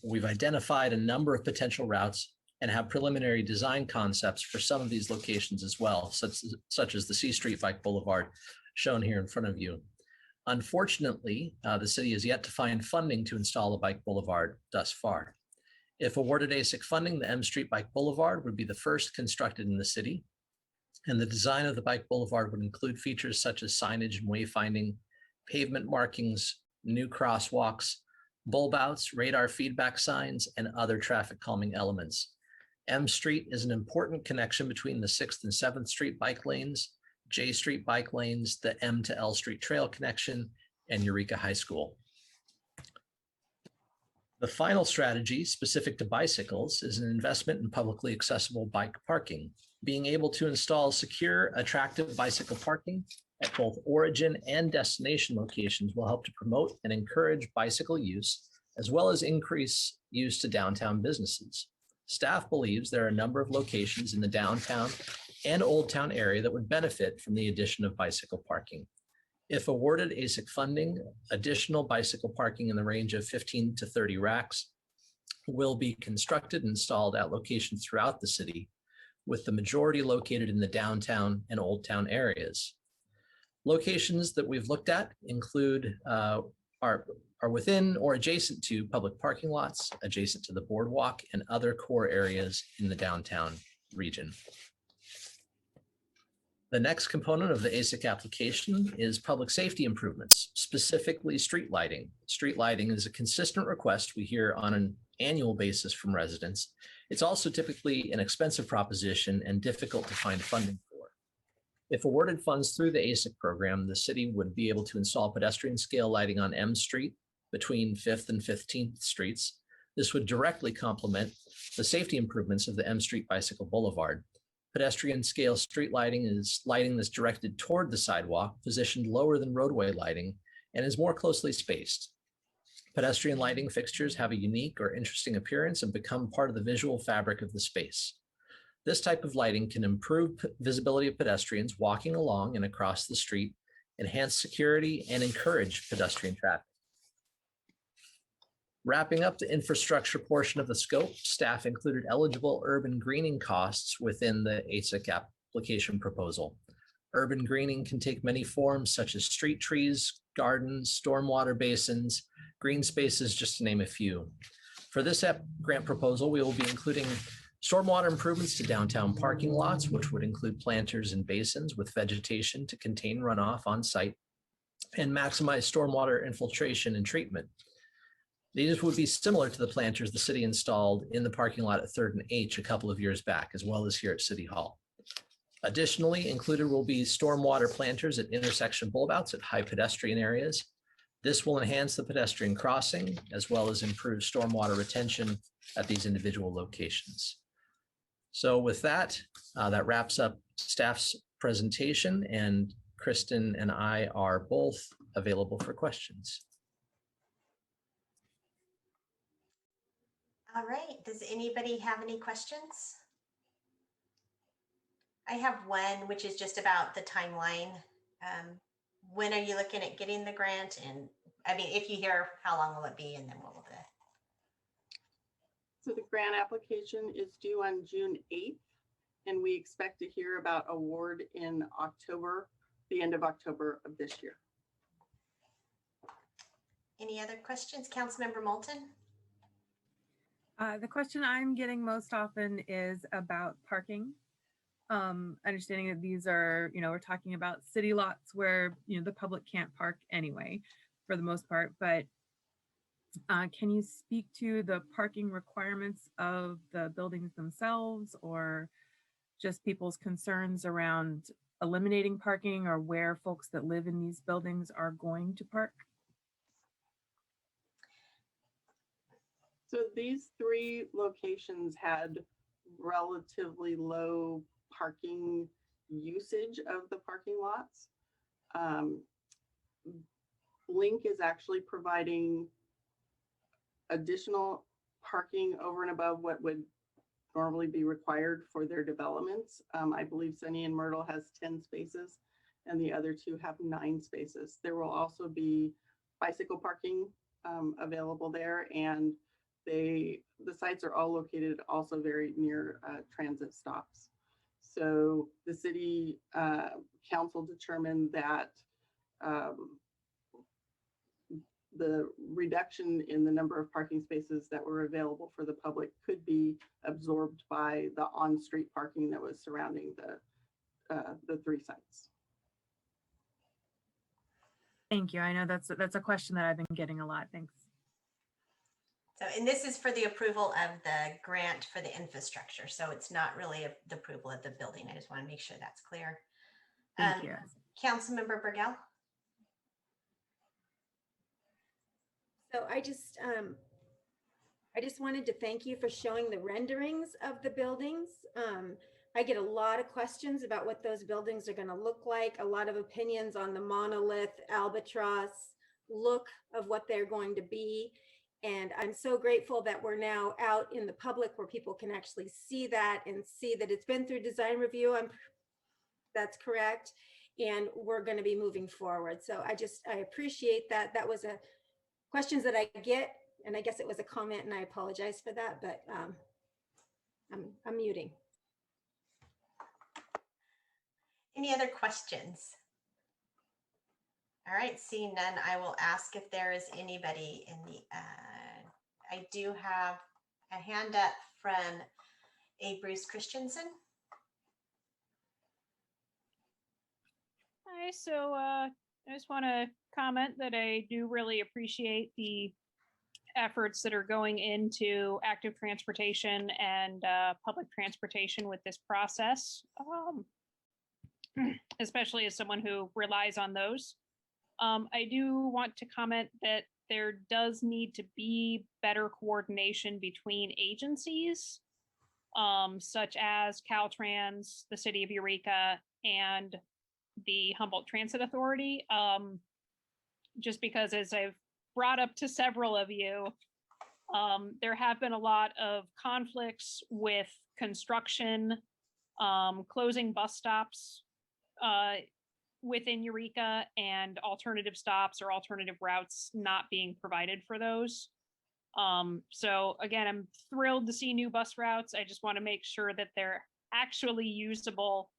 We've identified a number of potential routes and have preliminary design concepts for some of these locations as well, such as the C Street Bike Boulevard shown here in front of you. Unfortunately, the city has yet to find funding to install a bike boulevard thus far. If awarded ASIC funding, the M Street Bike Boulevard would be the first constructed in the city, and the design of the bike boulevard would include features such as signage and wayfinding, pavement markings, new crosswalks, bulb outs, radar feedback signs, and other traffic calming elements. M Street is an important connection between the 6th and 7th Street bike lanes, J Street bike lanes, the M to L Street trail connection, and Eureka High School. The final strategy specific to bicycles is an investment in publicly accessible bike parking. Being able to install secure, attractive bicycle parking at both origin and destination locations will help to promote and encourage bicycle use, as well as increase use to downtown businesses. Staff believes there are a number of locations in the downtown and Old Town area that would benefit from the addition of bicycle parking. If awarded ASIC funding, additional bicycle parking in the range of 15 to 30 racks will be constructed and installed at locations throughout the city, with the majority located in the downtown and Old Town areas. Locations that we've looked at include are within or adjacent to public parking lots, adjacent to the boardwalk, and other core areas in the downtown region. The next component of the ASIC application is public safety improvements, specifically street lighting. Street lighting is a consistent request we hear on an annual basis from residents. It's also typically an expensive proposition and difficult to find funding for. If awarded funds through the ASIC program, the city would be able to install pedestrian scale lighting on M Street between 5th and 15th Streets. This would directly complement the safety improvements of the M Street Bicycle Boulevard. Pedestrian scale street lighting is lighting that's directed toward the sidewalk, positioned lower than roadway lighting, and is more closely spaced. Pedestrian lighting fixtures have a unique or interesting appearance and become part of the visual fabric of the space. This type of lighting can improve visibility of pedestrians walking along and across the street, enhance security, and encourage pedestrian traffic. Wrapping up the infrastructure portion of the scope, staff included eligible urban greening costs within the ASIC application proposal. Urban greening can take many forms, such as street trees, gardens, stormwater basins, green spaces, just to name a few. For this grant proposal, we will be including stormwater improvements to downtown parking lots, which would include planters and basins with vegetation to contain runoff on site and maximize stormwater infiltration and treatment. These would be similar to the planters the city installed in the parking lot at 3rd and H a couple of years back, as well as here at City Hall. Additionally, included will be stormwater planters at intersection bulb outs at high pedestrian areas. This will enhance the pedestrian crossing, as well as improve stormwater retention at these individual locations. So with that, that wraps up staff's presentation, and Kristen and I are both available for questions. All right, does anybody have any questions? I have one, which is just about the timeline. When are you looking at getting the grant? And I mean, if you hear, how long will it be? And then what will So the grant application is due on June 8th, and we expect to hear about award in October, the end of October of this year. Any other questions? Councilmember Moulton? The question I'm getting most often is about parking. Understanding that these are, we're talking about city lots where, the public can't park anyway, for the most part, but can you speak to the parking requirements of the buildings themselves, or just people's concerns around eliminating parking, or where folks that live in these buildings are going to park? So these 3 locations had relatively low parking usage of the parking lots. Link is actually providing additional parking over and above what would normally be required for their developments. I believe Sunny and Myrtle has 10 spaces and the other 2 have 9 spaces. There will also be bicycle parking available there, and the sites are all located also very near transit stops. So the city council determined that the reduction in the number of parking spaces that were available for the public could be absorbed by the on-street parking that was surrounding the 3 sites. Thank you. I know that's a question that I've been getting a lot. Thanks. So, and this is for the approval of the grant for the infrastructure. So it's not really the approval of the building. I just want to make sure that's clear. Thank you. Councilmember Burgell. So I just wanted to thank you for showing the renderings of the buildings. I get a lot of questions about what those buildings are going to look like, a lot of opinions on the monolith, albatross look of what they're going to be. And I'm so grateful that we're now out in the public where people can actually see that and see that it's been through design review. That's correct. And we're going to be moving forward. So I appreciate that. That was a questions that I get, and I guess it was a comment, and I apologize for that, but I'm muting. Any other questions? All right, seeing none, I will ask if there is anybody in the, I do have a hand up from a Bruce Christensen. Hi, so I just want to comment that I do really appreciate the efforts that are going into active transportation and public transportation with this process, especially as someone who relies on those. I do want to comment that there does need to be better coordination between agencies, such as Caltrans, the City of Eureka, and the Humboldt Transit Authority. Just because, as I've brought up to several of you, there have been a lot of conflicts with construction, closing bus stops within Eureka, and alternative stops or alternative routes not being provided for those. So again, I'm thrilled to see new bus routes. I just want to make sure that they're actually usable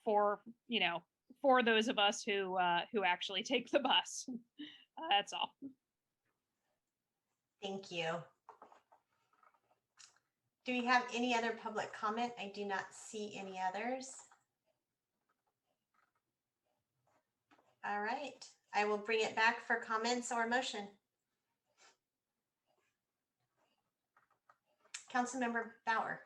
for those of us who actually take the bus. That's all. Thank you. Do we have any other public comment? I do not see any others. All right, I will bring it back for comments or motion. Councilmember Bauer.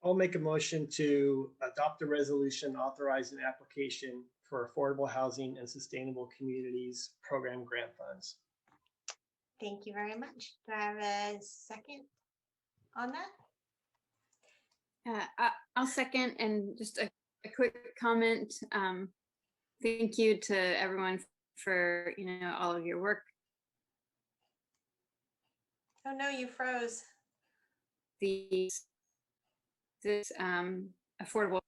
I'll make a motion to adopt a resolution authorizing application for affordable housing and sustainable communities program grant funds. Thank you very much. Do I have a second on that? I'll second, and just a quick comment. Thank you to everyone for all of your work. Oh no, you froze. This affordable.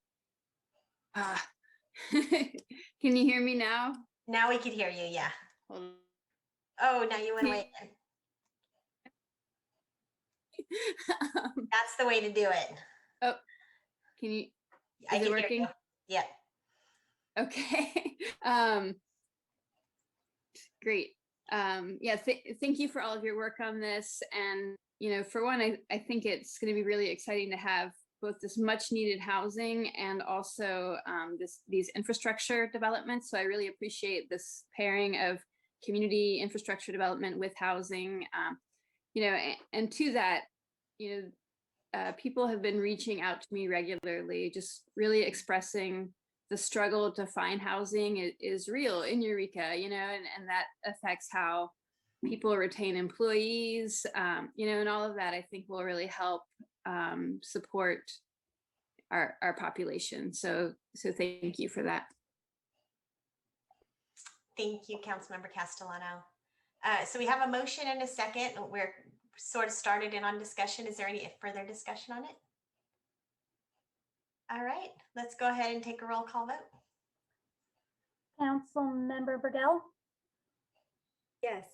Can you hear me now? Now we can hear you. Yeah. Hold on. Oh, now you went away. That's the way to do it. Oh, can you? Is it working? Yep. Okay. Great. Yeah, thank you for all of your work on this. And, for one, I think it's going to be really exciting to have both this much needed housing and also these infrastructure developments. So I really appreciate this pairing of community infrastructure development with housing. And to that, people have been reaching out to me regularly, just really expressing the struggle to find housing is real in Eureka, and that affects how people retain employees, and all of that I think will really help support our population. So thank you for that. Thank you, Councilmember Castellano. So we have a motion and a second. We're sort of started in on discussion. Is there any further discussion on it? All right, let's go ahead and take a roll call vote. Councilmember Burgell, Yes.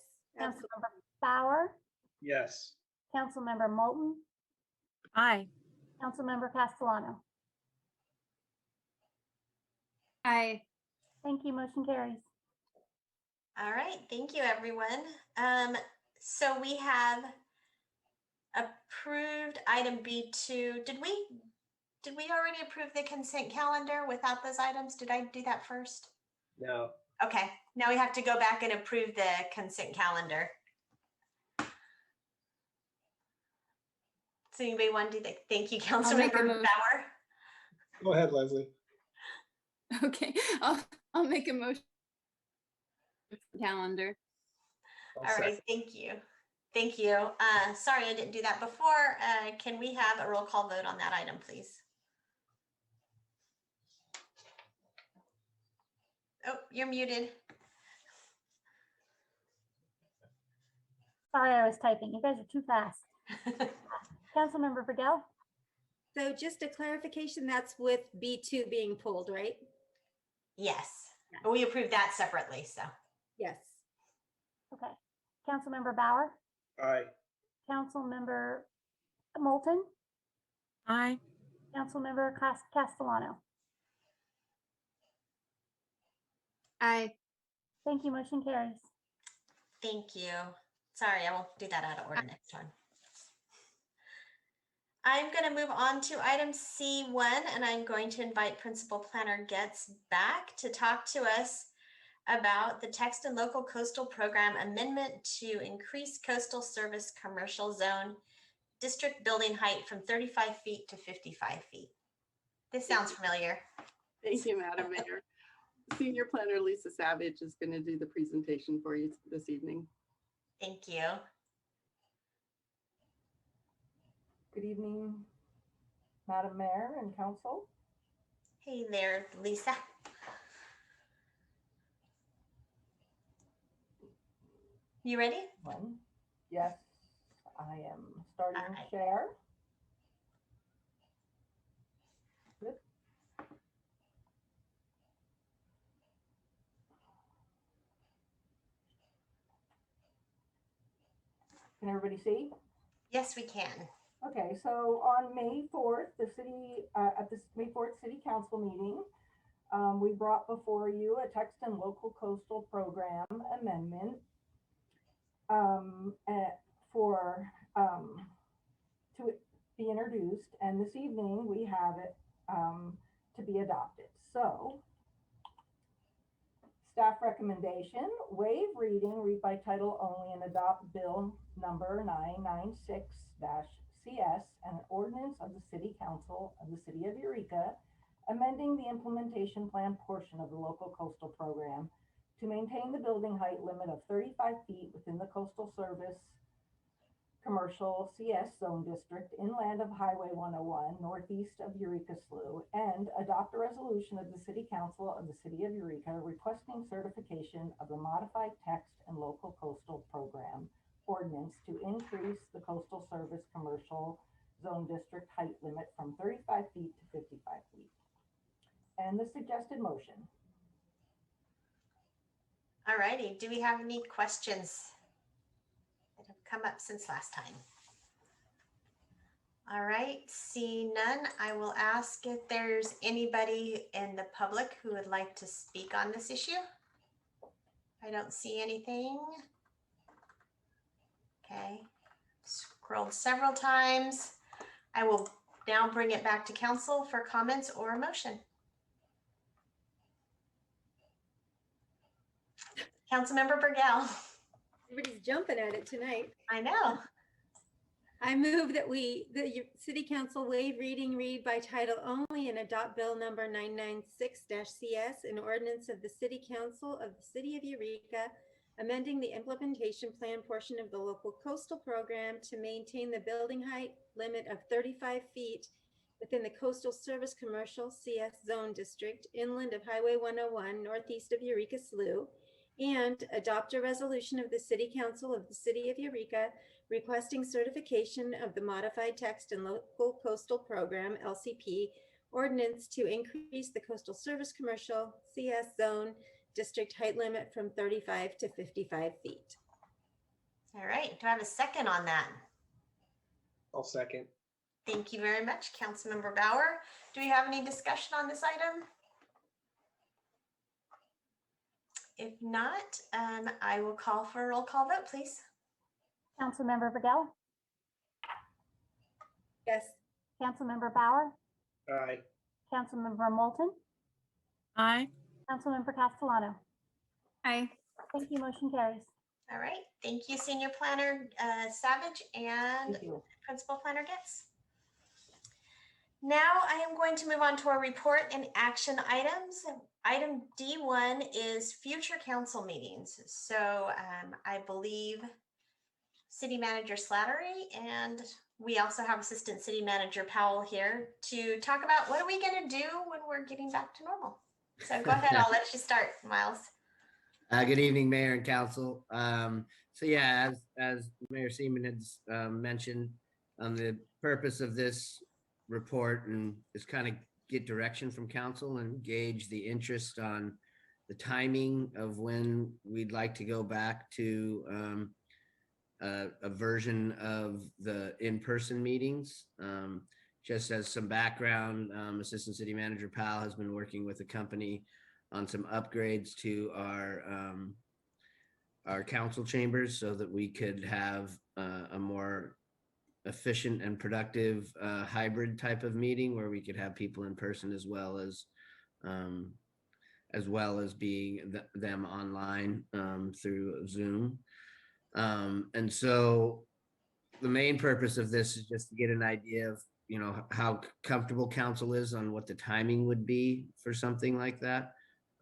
Councilmember Bauer, Yes. Councilmember Moulton, Aye. Councilmember Castellano. Aye. Thank you. Motion carries. All right, thank you, everyone. So we have approved item B2. Did we already approve the consent calendar without those items? Did I do that first? No. Okay, now we have to go back and approve the consent calendar. So anybody want to do that? Thank you, Councilmember Bauer. Go ahead, Leslie. Okay, I'll make a motion for the calendar. All right, thank you. Thank you. Sorry, I didn't do that before. Can we have a roll call vote on that item, please? Oh, you're muted. Sorry, I was typing. You guys are too fast. Councilmember Burgell, So just a clarification, that's with B2 being pulled, right? Yes, but we approved that separately, so. Yes. okay. Councilmember Bauer, Aye. Councilmember Moulton, Aye. Councilmember Castellano. Aye. Thank you. Motion carries. Thank you. Sorry, I won't do that out of order next time. I'm going to move on to item C1, and I'm going to invite Principal Planner Getz back to talk to us about the Text and Local Coastal Program amendment to increase coastal service commercial zone district building height from 35 feet to 55 feet. This sounds familiar. Thank you, Madam Mayor. Senior Planner Lisa Savage is going to do the presentation for you this evening. Thank you. Good evening, Madam Mayor and Council. Hey there, Lisa. You ready? Yes, I am starting share. Good. Can everybody see? Yes, we can. Okay, so on May 4th, at the May 4th City Council meeting, we brought before you a text and local coastal program amendment to be introduced, and this evening we have it to be adopted. So, staff recommendation: waive reading, read by title only, and adopt bill number 996-CS, an ordinance of the City Council of the City of Eureka, amending the implementation plan portion of the local coastal program to maintain the building height limit of 35 feet within the Coastal Service Commercial CS Zone District inland of Highway 101, northeast of Eureka Slough, and adopt a resolution of the City Council of the City of Eureka requesting certification of the modified text and local coastal program ordinance to increase the Coastal Service Commercial Zone District height limit from 35 feet to 55 feet. And the suggested motion. All righty. Do we have any questions that have come up since last time? All right. See none. I will ask if there's anybody in the public who would like to speak on this issue. I don't see anything. Okay, scrolled several times. I will now bring it back to council for comments or a motion. Councilmember Burgell. Everybody's jumping at it tonight. I know. I move that the city council waive read by title only and adopt bill number 996-CS, an ordinance of the city council of the city of Eureka, amending the implementation plan portion of the local coastal program to maintain the building height limit of 35 feet within the coastal service commercial CS zone district inland of Highway 101 northeast of Eureka Slough, and adopt a resolution of the city council of the city of Eureka requesting certification of the modified text and local coastal program LCP ordinance to increase the coastal service commercial CS zone district height limit from 35 to 55 feet. All right, do I have a second on that? I'll second. Thank you very much, Councilmember Bauer. Do we have any discussion on this item? If not, I will call for a roll call vote, please. Councilmember Burgell, Yes. Councilmember Bauer, Aye. Councilmember Moulton, Aye. Councilmember Castellano. Aye. Thank you, motion carries. All right, thank you, Senior Planner Savage and Thank you. Principal Planner Getz. Now I am going to move on to our report and action items. Item D1 is future council meetings. So I believe City Manager Slattery and we also have Assistant City Manager Powell here to talk about what are we going to do when we're getting back to normal. So go ahead, I'll let you start, Miles. Good evening, Mayor and Council. So yeah, as Mayor Seaman has mentioned, the purpose of this report and is kind of get direction from council and gauge the interest on the timing of when we'd like to go back to a version of the in-person meetings. Just as some background, Assistant City Manager Powell has been working with a company on some upgrades to our council chambers so that we could have a more efficient and productive hybrid type of meeting where we could have people in person as well as being them online through Zoom. And so the main purpose of this is just to get an idea of, you know, how comfortable council is on what the timing would be for something like that.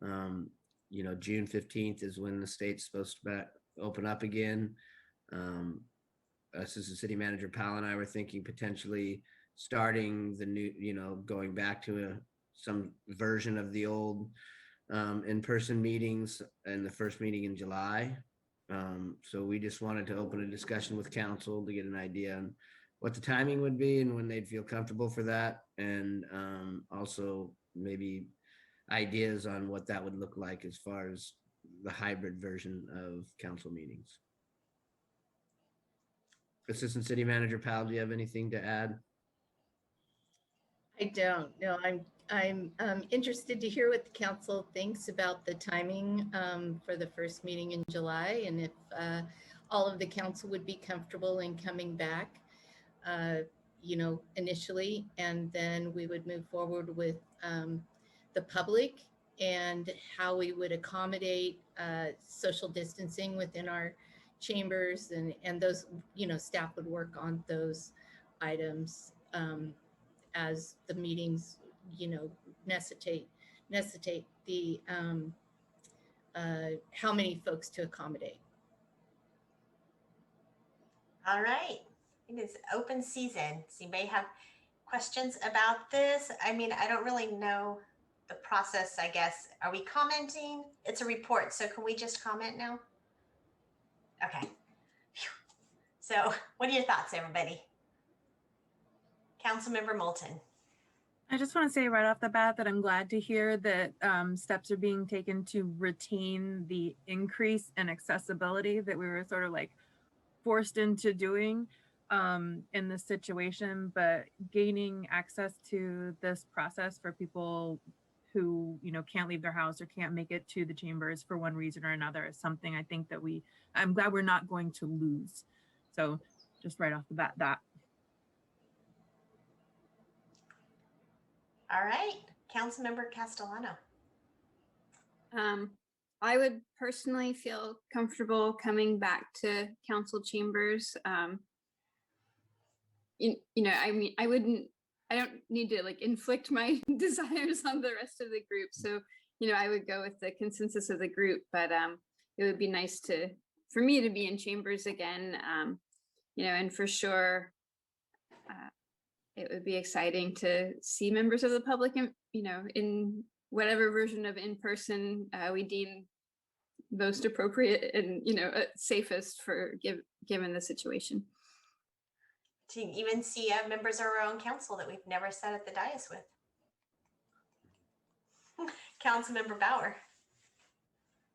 You know, June 15th is when the state's supposed to open up again. Assistant City Manager Powell and I were thinking potentially starting the new, you know, going back to some version of the old in-person meetings and the first meeting in July. So we just wanted to open a discussion with council to get an idea on what the timing would be and when they'd feel comfortable for that. And also maybe ideas on what that would look like as far as the hybrid version of council meetings. Assistant City Manager Powell, do you have anything to add? I don't. No, I'm interested to hear what the council thinks about the timing for the first meeting in July, and if all of the council would be comfortable in coming back, you know, initially, and then we would move forward with the public and how we would accommodate social distancing within our chambers, and those, you know, staff would work on those items as the meetings, you know, necessitate the how many folks to accommodate. All right, it is open season. So you may have questions about this. I mean, I don't really know the process, I guess. Are we commenting? It's a report, so can we just comment now? Okay. Phew. So what are your thoughts, everybody? Councilmember Moulton. I just want to say right off the bat that I'm glad to hear that steps are being taken to retain the increase in accessibility that we were sort of like forced into doing in this situation, but gaining access to this process for people who, you know, can't leave their house or can't make it to the chambers for one reason or another is something I think that I'm glad we're not going to lose So just right off the bat, that. All right, Councilmember Castellano. I would personally feel comfortable coming back to council chambers. I mean, I don't need to like inflict my desires on the rest of the group. So, I would go with the consensus of the group, but it would be nice for me to be in chambers again. And for sure, it would be exciting to see members of the public in whatever version of in-person we deem most appropriate and safest for given the situation. To even see members of our own council that we've never sat at the dais with. Councilmember Bauer.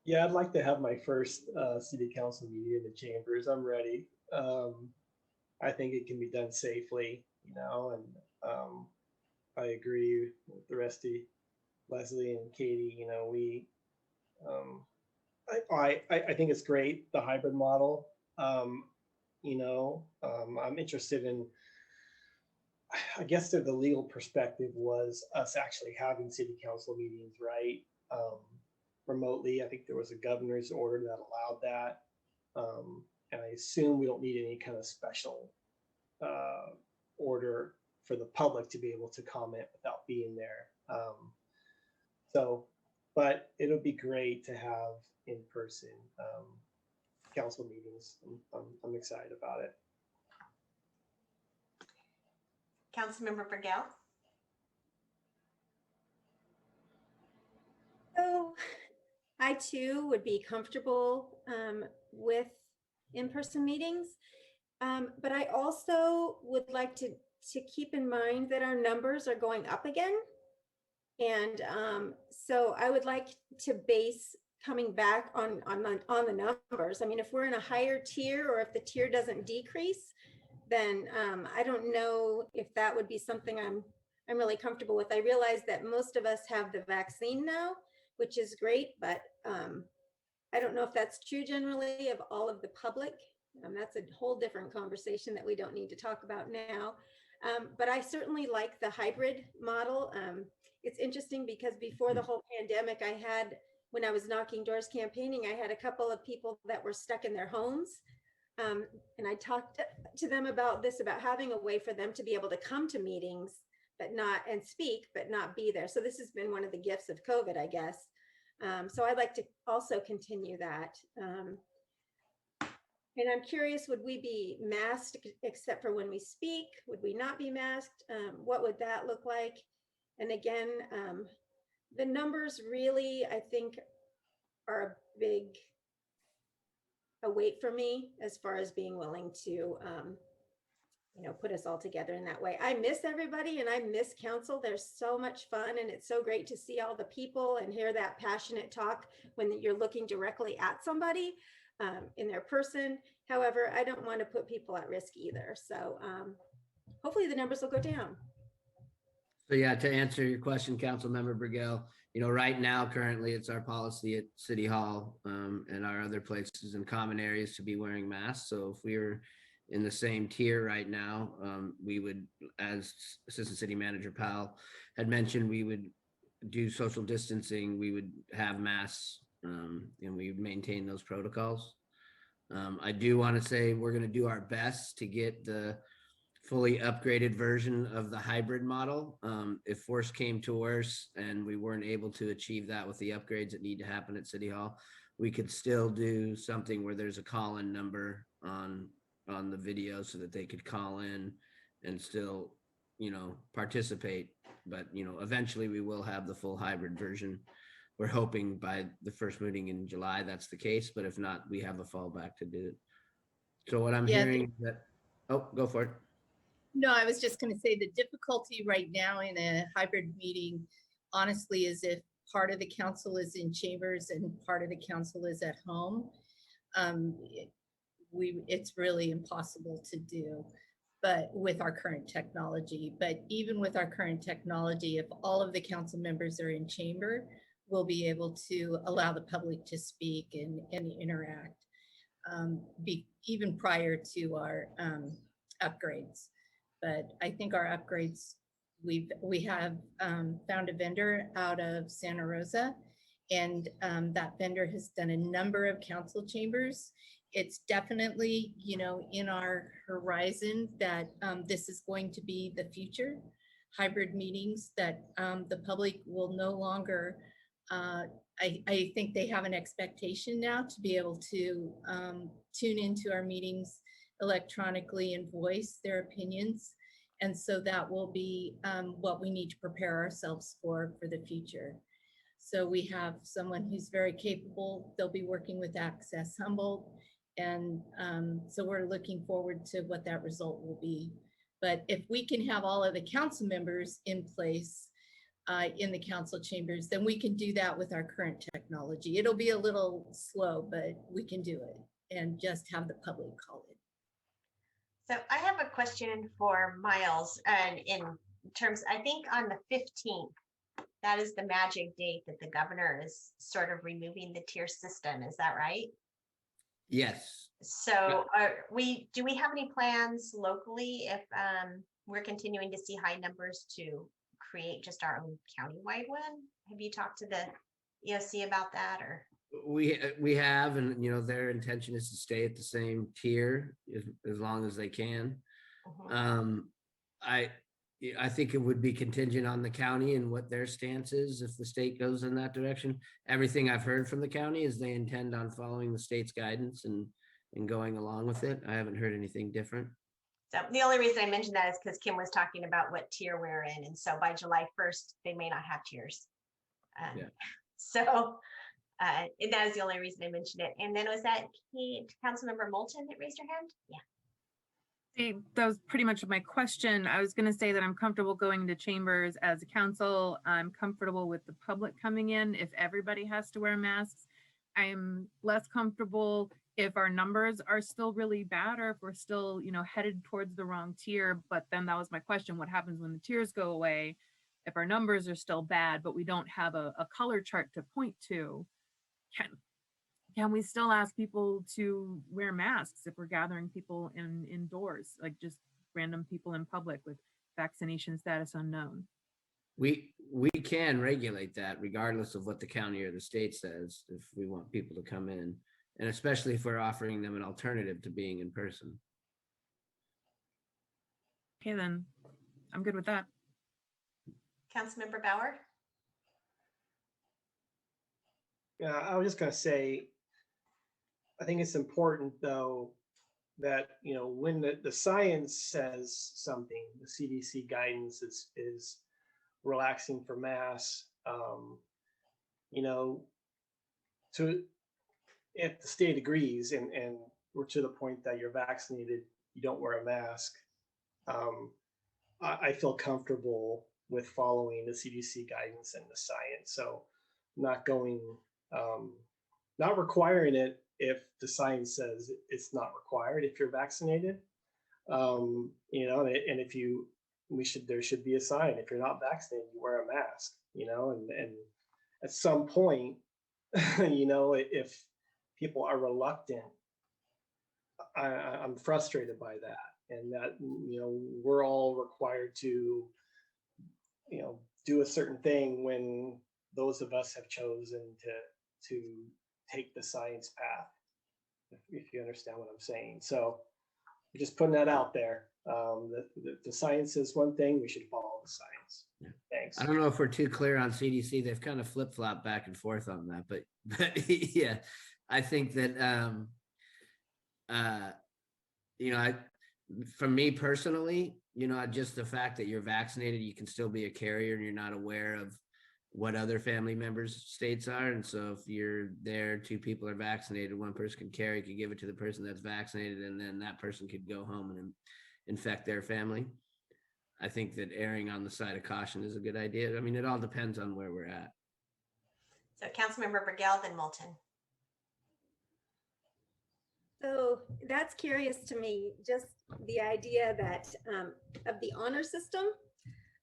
Yeah, I'd like to have my first city council meeting in the chambers. I'm ready. I think it can be done safely, and I agree with the rest of Leslie and Katie. I think it's great, the hybrid model. I'm interested in, I guess the legal perspective was us actually having city council meetings, right? Remotely. I think there was a governor's order that allowed that. And I assume we don't need any kind of special order for the public to be able to comment without being there. But it'll be great to have in-person council meetings. I'm excited about it. Councilmember Burgell. So I too would be comfortable with in-person meetings, but I also would like to keep in mind that our numbers are going up again. And so I would like to base coming back on the numbers. I mean, if we're in a higher tier or if the tier doesn't decrease, then I don't know if that would be something I'm really comfortable with. I realize that most of us have the vaccine now, which is great, but I don't know if that's true generally of all of the public. That's a whole different conversation that we don't need to talk about now. But I certainly like the hybrid model. It's interesting because before the whole pandemic, when I was knocking doors campaigning, I had a couple of people that were stuck in their homes. And I talked to them about having a way for them to be able to come to meetings, and speak, but not be there. So this has been one of the gifts of COVID, I guess. So I'd like to also continue that. And I'm curious, would we be masked except for when we speak? Would we not be masked? What would that look like? And again, the numbers really, I think, are a weight for me as far as being willing to, put us all together in that way. I miss everybody and I miss council. There's so much fun and it's so great to see all the people and hear that passionate talk when you're looking directly at somebody in their person. However, I don't want to put people at risk either. So hopefully the numbers will go down. So yeah, to answer your question, Councilmember Burgell, right now, currently it's our policy at City Hall and our other places in common areas to be wearing masks. So if we were in the same tier right now, we would, as Assistant City Manager Powell had mentioned, we would do social distancing, we would have masks, and we would maintain those protocols. I do want to say we're going to do our best to get the fully upgraded version of the hybrid model. If worse came to worse and we weren't able to achieve that with the upgrades that need to happen at City Hall, we could still do something where there's a call-in number on the video so that they could call in and still, participate. But, eventually we will have the full hybrid version. We're hoping by the first meeting in July, that's the case. But if not, we have a fallback to do it. So what I'm hearing that, oh, go for it. No, I was just going to say the difficulty right now in a hybrid meeting, honestly, is if part of the council is in chambers and part of the council is at home. It's really impossible to do, but with our current technology. But even with our current technology, if all of the council members are in chamber, we'll be able to allow the public to speak and interact. even prior to our upgrades. But I think our upgrades, we have found a vendor out of Santa Rosa, and that vendor has done a number of council chambers. It's definitely, in our horizon that this is going to be the future. Hybrid meetings that the public will no longer, I think they have an expectation now to be able to tune into our meetings electronically and voice their opinions. And so that will be what we need to prepare ourselves for the future. So we have someone who's very capable. They'll be working with Access Humboldt. And so we're looking forward to what that result will be. But if we can have all of the council members in place in the council chambers, then we can do that with our current technology. It'll be a little slow, but we can do it and just have the public call it. So I have a question for Miles, and in terms, I think on the 15th, that is the magic date that the governor is sort of removing the tier system. Is that right? Yes. So do we have any plans locally if we're continuing to see high numbers to create just our own countywide one? Have you talked to the EOC about that, or? We have, and their intention is to stay at the same tier as long as they can. I think it would be contingent on the county and what their stance is if the state goes in that direction. Everything I've heard from the county is they intend on following the state's guidance and going along with it. I haven't heard anything different. So the only reason I mentioned that is because Kim was talking about what tier we're in, and so by July 1st they may not have tiers. So that is the only reason I mentioned it. And then was that Councilmember Moulton that raised her hand? Yeah. That was pretty much my question. I was going to say that I'm comfortable going to chambers as a council. I'm comfortable with the public coming in if everybody has to wear masks. I am less comfortable if our numbers are still really bad or if we're still, headed towards the wrong tier. But then that was my question. What happens when the tiers go away? If our numbers are still bad, but we don't have a color chart to point to, can we still ask people to wear masks if we're gathering people indoors, like just random people in public with vaccination status unknown? We can regulate that regardless of what the county or the state says if we want people to come in, and especially if we're offering them an alternative to being in person. Okay, then I'm good with that. Councilmember Bauer? Yeah, I was just going to say, I think it's important, though, that, when the science says something, the CDC guidance is relaxing for masks, if the state agrees and we're to the point that you're vaccinated, you don't wear a mask, I feel comfortable with following the CDC guidance and the science. So not requiring it if the science says it's not required if you're vaccinated, and if there should be a sign, if you're not vaccinated, you wear a mask, and at some point, if people are reluctant, I'm frustrated by that, and that, we're all required to, do a certain thing when those of us have chosen to take the science path, if you understand what I'm saying. So just putting that out there. The science is one thing, we should follow the science. Yeah. Thanks. I don't know if we're too clear on CDC. They've kind of flip-flopped back and forth on that, but yeah, I think that, for me personally, just the fact that you're vaccinated, you can still be a carrier and you're not aware of what other family members' states are. And so if you're there, two people are vaccinated, one person can carry, could give it to the person that's vaccinated, and then that person could go home and infect their family. I think that erring on the side of caution is a good idea. I mean, it all depends on where we're at. So Councilmember Bergel, then Moulton. So that's curious to me, just the idea that of the honor system.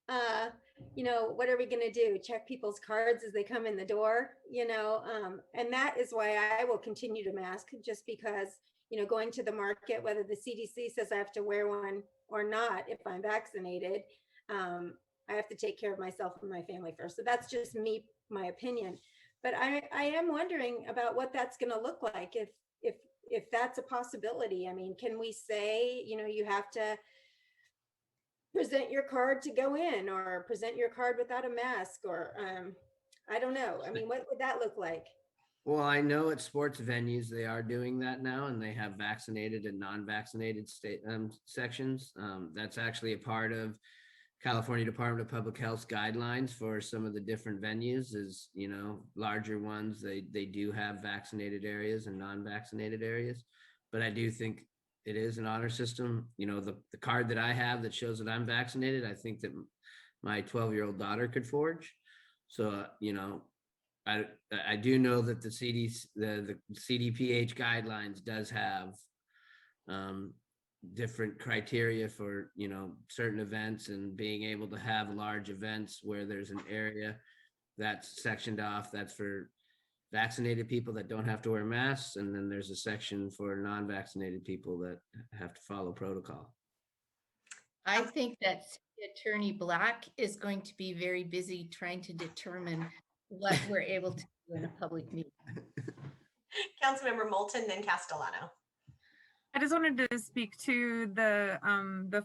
what are we going to do? Check people's cards as they come in the door, and that is why I will continue to mask, just because, going to the market, whether the CDC says I have to wear one or not, if I'm vaccinated, I have to take care of myself and my family first. So that's just me, my opinion. But I am wondering about what that's going to look like if that's a possibility. I mean, can we say, you have to present your card to go in, or present your card without a mask, or I don't know. I mean, what would that look like? Well, I know at sports venues, they are doing that now, and they have vaccinated and non-vaccinated state sections. That's actually a part of California Department of Public Health guidelines for some of the different venues. Is, larger ones, they do have vaccinated areas and non-vaccinated areas. But I do think it is an honor system. The card that I have that shows that I'm vaccinated, I think that my 12-year-old daughter could forge. So, I do know that the CDPH guidelines does have different criteria for, certain events, and being able to have large events where there's an area that's sectioned off, that's for vaccinated people that don't have to wear masks. And then there's a section for non-vaccinated people that have to follow protocol. I think that Attorney Black is going to be very busy trying to determine what we're able to do in a public meeting. Councilmember Moulton, then Castellano. I just wanted to speak to the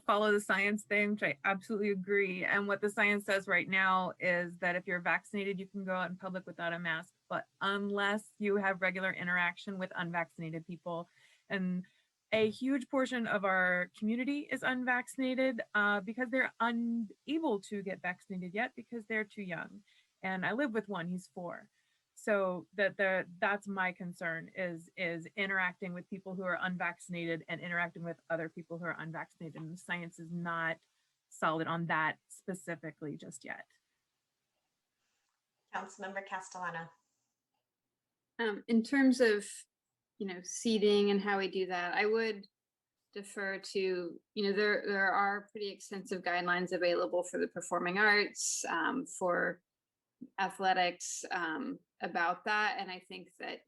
follow the science thing, which I absolutely agree. And what the science says right now is that if you're vaccinated, you can go out in public without a mask, but unless you have regular interaction with unvaccinated people. And a huge portion of our community is unvaccinated because they're unable to get vaccinated yet because they're too young. And I live with one, he's 4. So that's my concern is interacting with people who are unvaccinated and interacting with other people who are unvaccinated. And the science is not solid on that specifically just yet. Councilmember Castellano. In terms of, seating and how we do that, I would defer to, there are pretty extensive guidelines available for the performing arts, for athletics, about that. And I think that,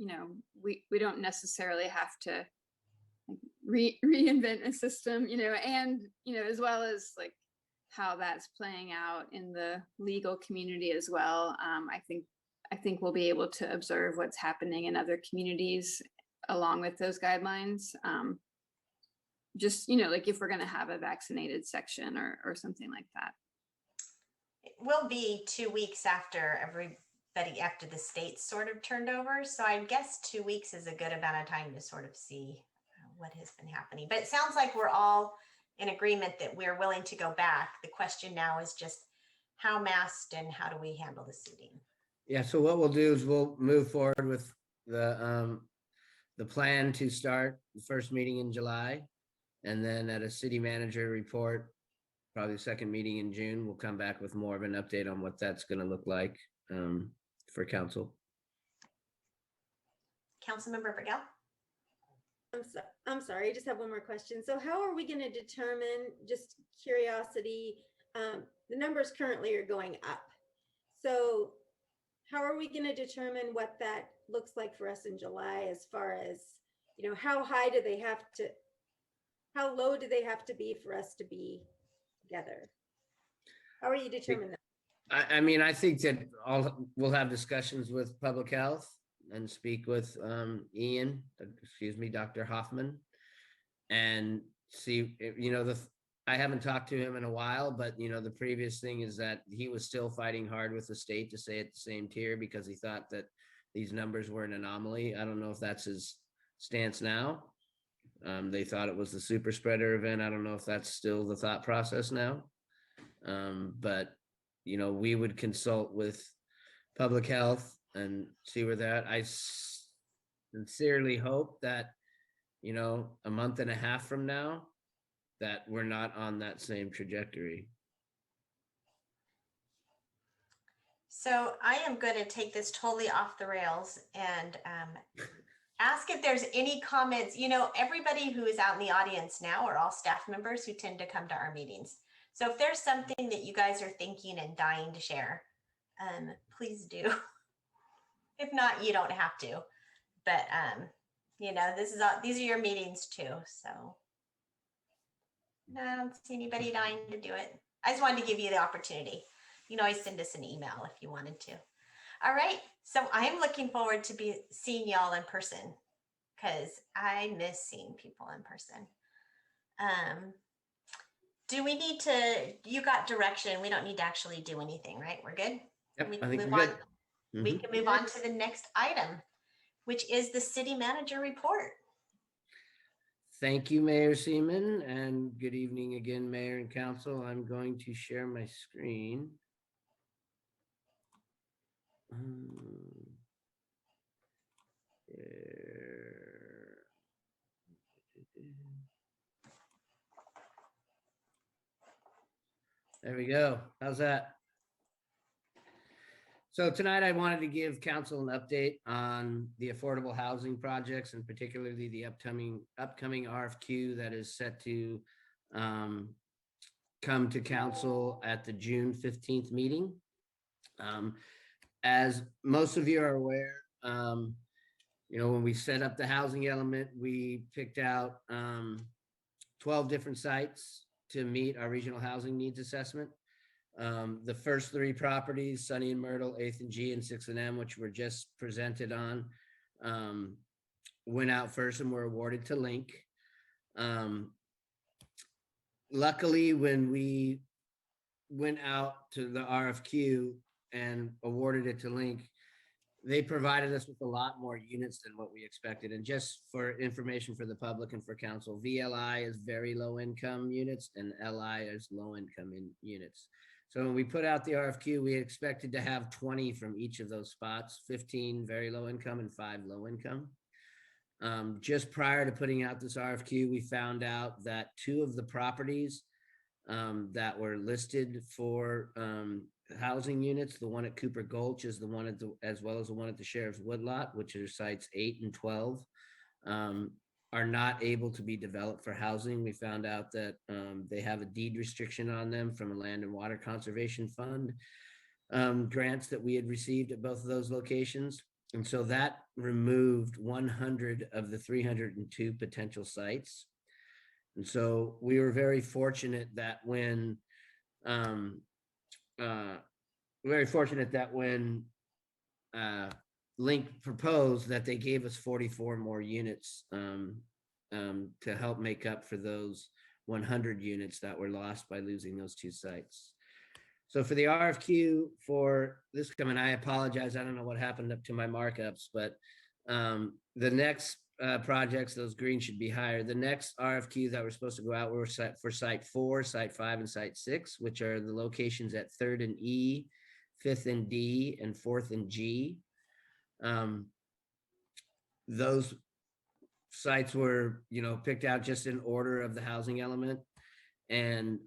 we don't necessarily have to reinvent a system, and, as well as like how that's playing out in the legal community as well. I think we'll be able to observe what's happening in other communities along with those guidelines. Just, like if we're going to have a vaccinated section or something like that. It will be 2 weeks after after the state's sort of turned over. So I guess 2 weeks is a good amount of time to sort of see what has been happening. But it sounds like we're all in agreement that we're willing to go back. The question now is just how masked and how do we handle the seating? Yeah, so what we'll do is we'll move forward with the plan to start the first meeting in July. And then at a city manager report, probably the second meeting in June, we'll come back with more of an update on what that's going to look like for council. Councilmember Burgell. I'm sorry, I just have one more question. So how are we going to determine, just curiosity, the numbers currently are going up. So how are we going to determine what that looks like for us in July, as far as, how high do they have to, how low do they have to be for us to be together? How are you determining that? I think that we'll have discussions with public health and speak with Dr. Hoffman, and see, I haven't talked to him in a while, but the previous thing is that he was still fighting hard with the state to stay at the same tier because he thought that these numbers were an anomaly. I don't know if that's his stance now. They thought it was the super spreader event. I don't know if that's still the thought process now. But we would consult with public health and see where that. I sincerely hope that, a month and a half from now, that we're not on that same trajectory. So I am going to take this totally off the rails and ask if there's any comments. Everybody who is out in the audience now are all staff members who tend to come to our meetings. So if there's something that you guys are thinking and dying to share, please do. If not, you don't have to. But you know, these are your meetings too. So no, I don't see anybody dying to do it. I just wanted to give you the opportunity. You can always send us an email if you wanted to. All right. So I'm looking forward to seeing y'all in person because I miss seeing people in person. Do we need to, you got direction. We don't need to actually do anything, right? We're good? Yep, We I can think move we're on. good. We Mhm. can move on to the next item, which is the city manager report. Thank you, Mayor Seaman, and good evening again, Mayor and Council. I'm going to share my screen. There. There we go. How's that? So tonight I wanted to give council an update on the affordable housing projects and particularly the upcoming RFQ that is set to come to council at the June 15th meeting. As most of you are aware, you know, when we set up the housing element, we picked out 12 different sites to meet our regional housing needs assessment. The first 3 properties, Sunny and Myrtle, 8th and G, and 6th and M, which were just presented on, went out first and were awarded to Link. Luckily, when we went out to the RFQ and awarded it to Link, they provided us with a lot more units than what we expected. And just for information for the public and for council, VLI is very low income units and LI is low income units. So when we put out the RFQ, we expected to have 20 from each of those spots, 15 very low income and 5 low income. Just prior to putting out this RFQ, we found out that 2 of the properties that were listed for housing units, the one at Cooper Gulch is the one at as well as the one at the Sheriff's Woodlot, which are sites 8 and 12, are not able to be developed for housing. We found out that they have a deed restriction on them from a Land and Water Conservation Fund grants that we had received at both of those locations. And so that removed 100 of the 302 potential sites. And so we were very fortunate that when Link proposed that they gave us 44 more units to help make up for those 100 units that were lost by losing those 2 sites. So for the RFQ for this coming, I apologize. I don't know what happened up to my markups, but the next projects, those greens should be higher. The next RFQ that were supposed to go out were set for site 4, site 5, and site 6, which are the locations at 3rd and E, 5th and D, and 4th and G. Those sites were, you know, picked out just in order of the housing element. And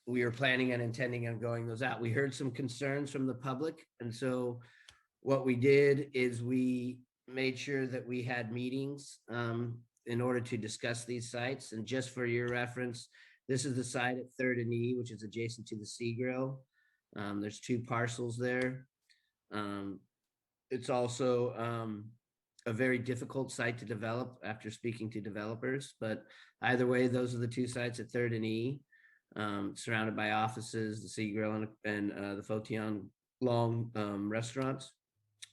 we were planning and intending on going those out. We heard some concerns from the public. And so what we did is we made sure that we had meetings in order to discuss these sites. And just for your reference, this is the site at 3rd and E, which is adjacent to the Sea Grill. There's 2 parcels there. It's also a very difficult site to develop after speaking to developers, but either way, those are the 2 sites at 3rd and E, surrounded by offices, the Sea Grill and the Photon Long restaurants.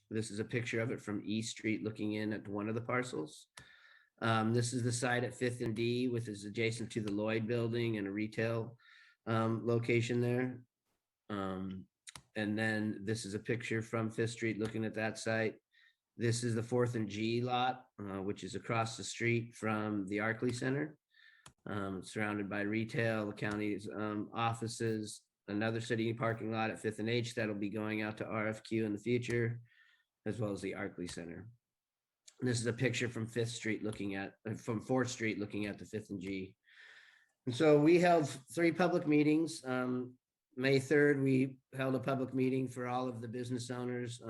This is a picture of it from E Street looking in at one of the parcels. This is the site at 5th and D, which is adjacent to the Lloyd building and a retail location there. And then this is a picture from 5th Street looking at that site. This is the 4th and G lot, which is across the street from the Arkley Center, surrounded by retail, the county's offices, another city parking lot at 5th and H that'll be going out to RFQ in the future, as well as the Arkley Center. And this is a picture from 5th Street looking at, from 4th Street looking at the 5th and G. And so we held 3 public meetings. May 3rd, we held a public meeting for all of the business owners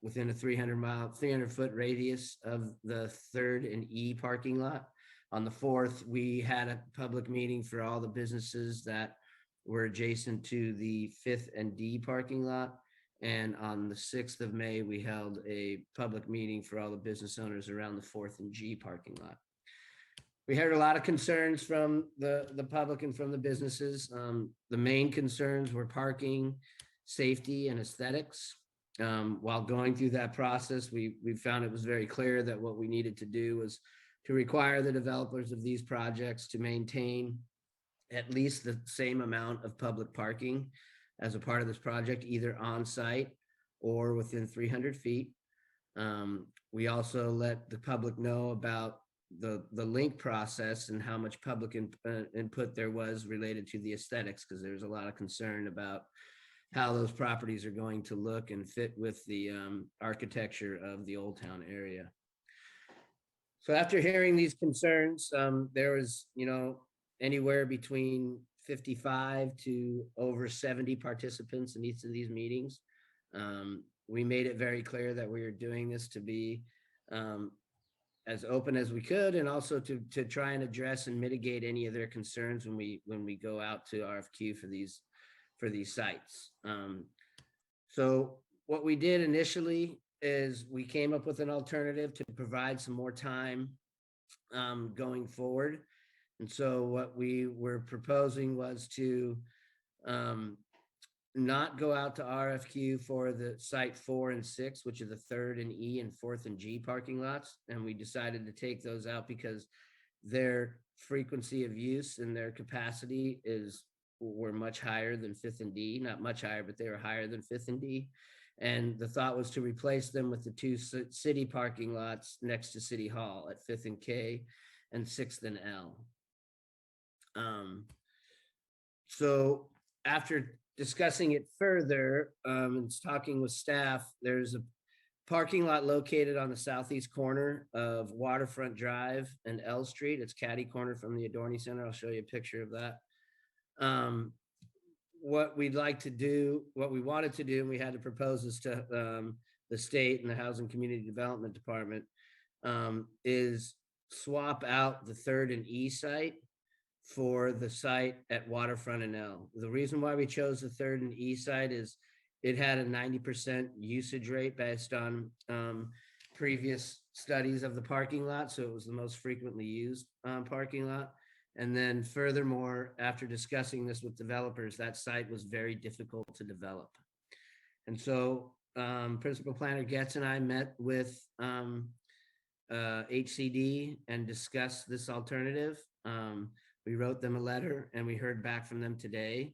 within a 300-foot radius of the 3rd and E parking lot. On the 4th, we had a public meeting for all the businesses that were adjacent to the 5th and D parking lot. And on the 6th of May, we held a public meeting for all the business owners around the 4th and G parking lot. We heard a lot of concerns from the public and from the businesses. The main concerns were parking, safety, and aesthetics. While going through that process, we found it was very clear that what we needed to do was to require the developers of these projects to maintain at least the same amount of public parking as a part of this project, either on site or within 300 feet. We also let the public know about the link process and how much public input there was related to the aesthetics, because there's a lot of concern about how those properties are going to look and fit with the architecture of the Old Town area. So after hearing these concerns, there was, anywhere between 55 to over 70 participants in each of these meetings. We made it very clear that we were doing this to be as open as we could, and also to try and address and mitigate any of their concerns when we go out to RFQ for these sites. So what we did initially is we came up with an alternative to provide some more time going forward. And so what we were proposing was to not go out to RFQ for the site 4 and 6, which are the 3rd and E and 4th and G parking lots. And we decided to take those out because their frequency of use and their capacity were much higher than 5th and D, not much higher, but they were higher than 5th and D. And the thought was to replace them with the 2 city parking lots next to City Hall at 5th and K and 6th and L. So after discussing it further and talking with staff, there's a parking lot located on the southeast corner of Waterfront Drive and L Street. It's catty corner from the Adorney Center. I'll show you a picture of that. What we'd like to do, what we wanted to do, and we had to propose this to the state and the Housing Community Development Department, is swap out the 3rd and E site for the site at Waterfront and L. The reason why we chose the 3rd and E site is it had a 90% usage rate based on previous studies of the parking lot. So it was the most frequently used parking lot. And then furthermore, after discussing this with developers, that site was very difficult to develop. And so Principal Planner Getz and I met with HCD and discussed this alternative. We wrote them a letter and we heard back from them today,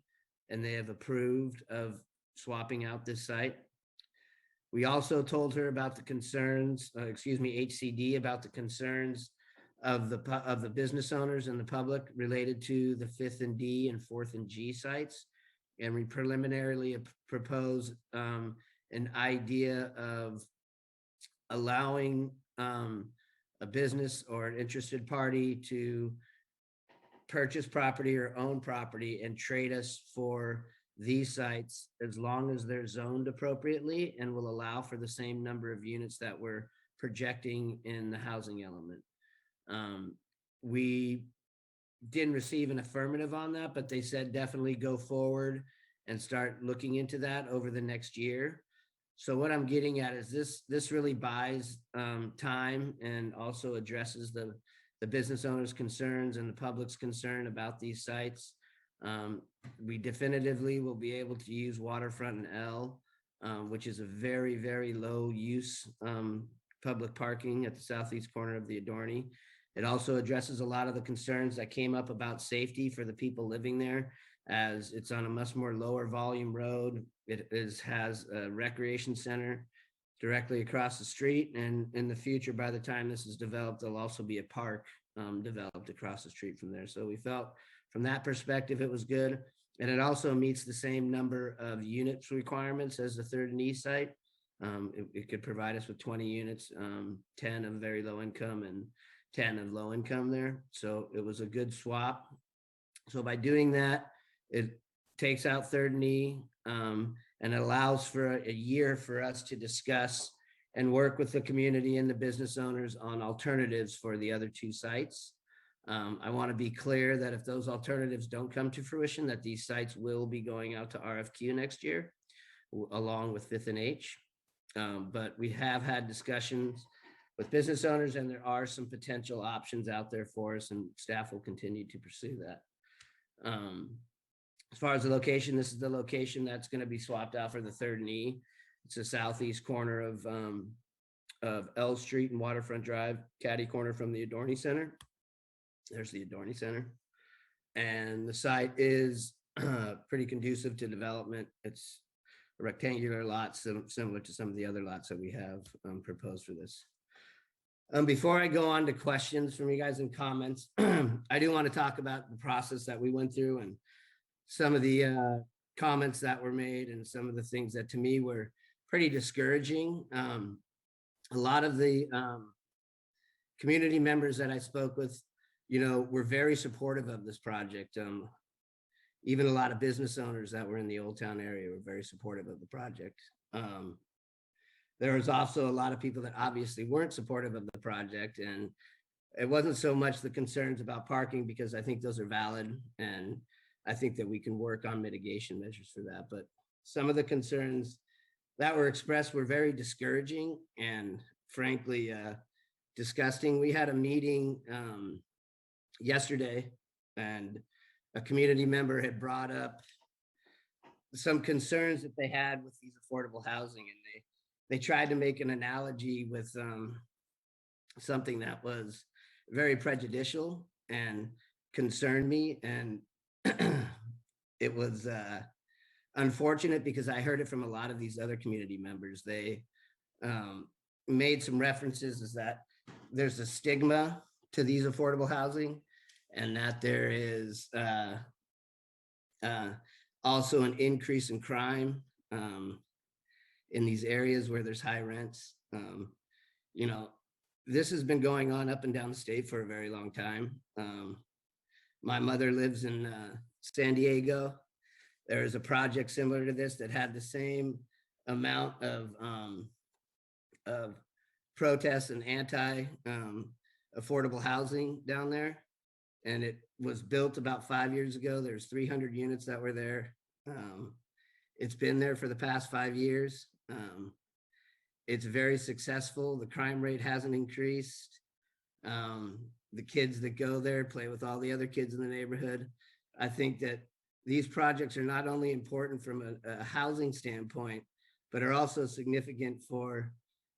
and they have approved of swapping out this site. We also told her about the concerns, HCD, about the concerns of the business owners and the public related to the 5th and D and 4th and G sites. And we preliminarily propose an idea of allowing a business or an interested party to purchase property or own property and trade us for these sites as long as they're zoned appropriately and will allow for the same number of units that we're projecting in the housing element. We didn't receive an affirmative on that, but they said definitely go forward and start looking into that over the next year. So what I'm getting at is this really buys time and also addresses the business owners' concerns and the public's concern about these sites. We definitively will be able to use Waterfront and L, which is a very, very low use public parking at the southeast corner of the Adorney. It also addresses a lot of the concerns that came up about safety for the people living there, as it's on a much more lower volume road. It has a recreation center directly across the street. And in the future, by the time this is developed, there'll also be a park developed across the street from there. So we felt from that perspective, it was good. And it also meets the same number of units requirements as the 3rd and E site. It could provide us with 20 units, 10 of very low income and 10 of low income there. So it was a good swap. So by doing that, it takes out 3rd and E and allows for a year for us to discuss and work with the community and the business owners on alternatives for the other 2 sites. I want to be clear that if those alternatives don't come to fruition, that these sites will be going out to RFQ next year, along with Fifth and H. But we have had discussions with business owners, and there are some potential options out there for us, and staff will continue to pursue that. As far as the location, this is the location that's going to be swapped out for the third and E. It's the southeast corner of L Street and Waterfront Drive, catty corner from the Adorney Center. There's the Adorney Center. And the site is pretty conducive to development. It's a rectangular lot, similar to some of the other lots that we have proposed for this. Before I go on to questions from you guys and comments, I do want to talk about the process that we went through and some of the comments that were made and some of the things that to me were pretty discouraging. A lot of the community members that I spoke with, were very supportive of this project. Even a lot of business owners that were in the Old Town area were very supportive of the project. There was also a lot of people that obviously weren't supportive of the project, and it wasn't so much the concerns about parking, because I think those are valid, and I think that we can work on mitigation measures for that. But some of the concerns that were expressed were very discouraging and frankly disgusting. We had a meeting yesterday, and a community member had brought up some concerns that they had with these affordable housing, and they tried to make an analogy with something that was very prejudicial and concerned me. And it was unfortunate, because I heard it from a lot of these other community members. They made some references as that there's a stigma to these affordable housing, and that there is also an increase in crime in these areas where there's high rents. This has been going on up and down the state for a very long time. My mother lives in San Diego. There is a project similar to this that had the same amount of protests and anti-affordable housing down there. And it was built about 5 years ago. There's 300 units that were there. It's been there for the past 5 years. It's very successful. The crime rate hasn't increased. The kids that go there play with all the other kids in the neighborhood. I think that these projects are not only important from a housing standpoint, but are also significant for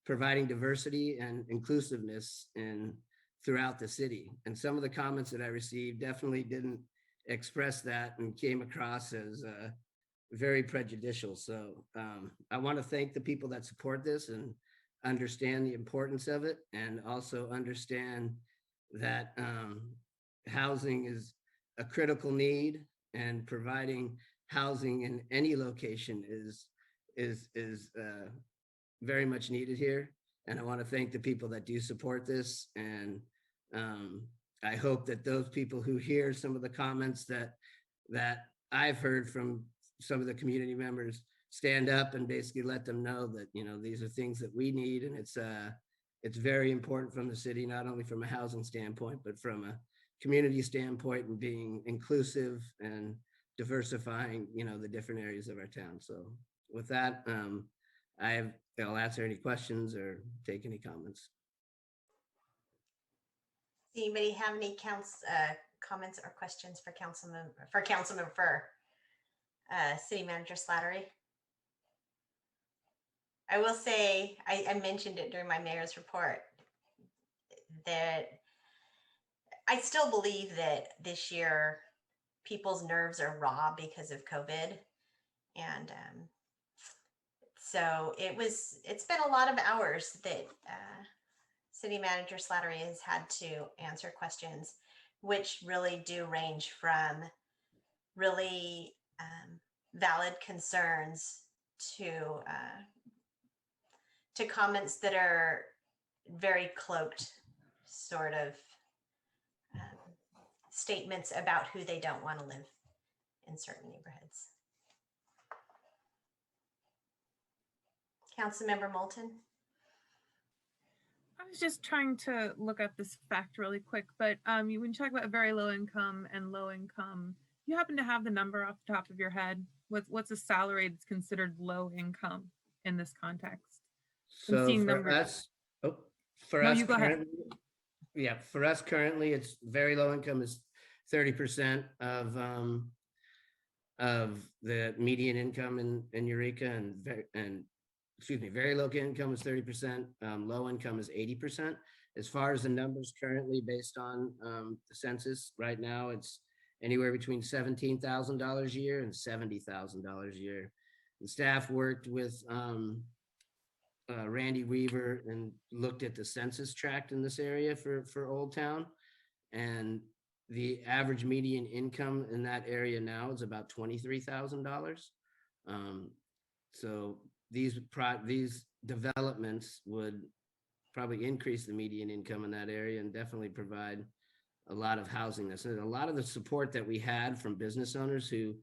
providing diversity and inclusiveness throughout the city. And some of the comments that I received definitely didn't express that and came across as very prejudicial. So I want to thank the people that support this and understand the importance of it, and also understand that housing is a critical need, and providing housing in any location is very much needed here. And I want to thank the people that do support this. And I hope that those people who hear some of the comments that I've heard from some of the community members stand up and basically let them know that, these are things that we need. And it's very important from the city, not only from a housing standpoint, but from a community standpoint, and being inclusive and diversifying, the different areas of our town. So with that, I'll answer any questions or take any comments. Does anybody have any comments or questions for City Manager Slattery? I will say, I mentioned it during my mayor's report, that I still believe that this year people's nerves are raw because of COVID. And so it's been a lot of hours that City Manager Slattery has had to answer questions, which really do range from really valid concerns to comments that are very cloaked sort of statements about who they don't want to live in certain neighborhoods. Councilmember Moulton. was just trying to look up this fact really quick, but when you talk about very low income and low income, you happen to have the number off the top of your head? What's a salary that's considered low income in this context? I'm So seeing for numbers. us, oh, for No, us you go ahead. currently, yeah, for us currently, it's very low income is 30% of the median income in Eureka, and excuse me, very low income is 30%, low income is 80%. As far as the numbers currently based on the census right now, it's anywhere between $17,000 a year and $70,000 a year. The staff worked with Randy Weaver and looked at the census tract in this area for Old Town, and the average median income in that area now is about $23,000. So these developments would probably increase the median income in that area and definitely provide a lot of housing. So a lot of the support that we had from business owners who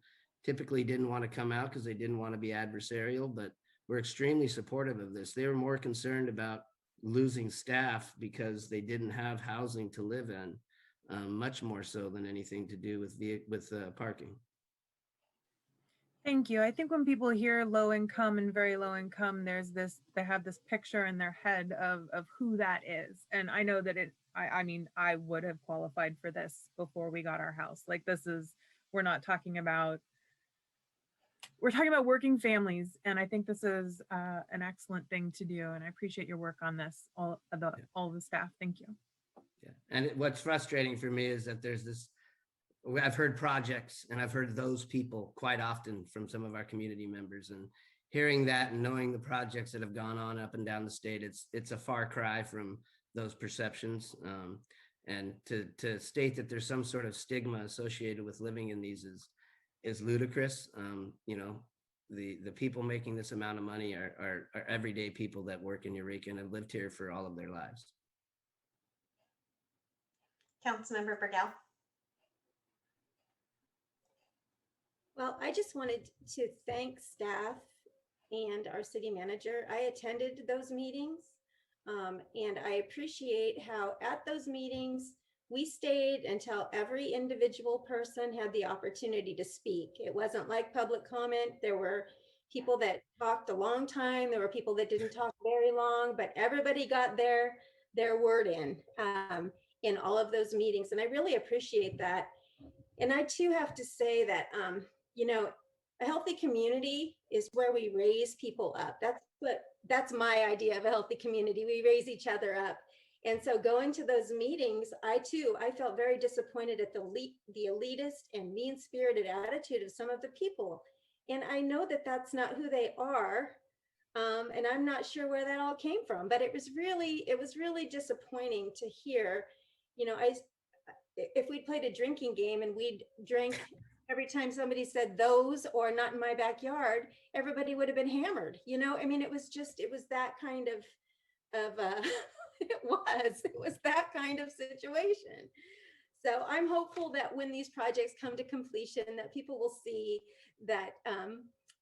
typically didn't want to come out because they didn't want to be adversarial, but were extremely supportive of this. They were more concerned about losing staff because they didn't have housing to live in, much more so than anything to do with parking. Thank you. I think when people hear low income and very low income, they have this picture in their head of who that is. And I know that I mean, I would have qualified for this before we got our house. Like we're talking about working families. And I think this is an excellent thing to do. And I appreciate your work on this, all of the staff. Thank you. Yeah. And what's frustrating for me is that I've heard projects and I've heard those people quite often from some of our community members, and hearing that and knowing the projects that have gone on up and down the state, it's a far cry from those perceptions. And to state that there's some sort of stigma associated with living in these is ludicrous. You know, the people making this amount of money are everyday people that work in Eureka and have lived here for all of their lives. Councilmember Burgell. Well, I just wanted to thank staff and our city manager. I attended those meetings, and I appreciate how at those meetings, we stayed until every individual person had the opportunity to speak. It wasn't like public comment. There were people that talked a long time. There were people that didn't talk very long, but everybody got their word in all of those meetings. And I really appreciate that. And I too have to say that, you know, a healthy community is where we raise people up. That's my idea of a healthy community. We raise each other up. And so going to those meetings, I felt very disappointed at the elitist and mean-spirited attitude of some of the people. And I know that that's not who they are. And I'm not sure where that all came from, but it was really disappointing to hear, you know, if we'd played a drinking game and we'd drank every time somebody said those or not in my backyard, everybody would have been hammered, you know? I mean, it was that kind of it was that kind of situation. So I'm hopeful that when these projects come to completion, that people will see that,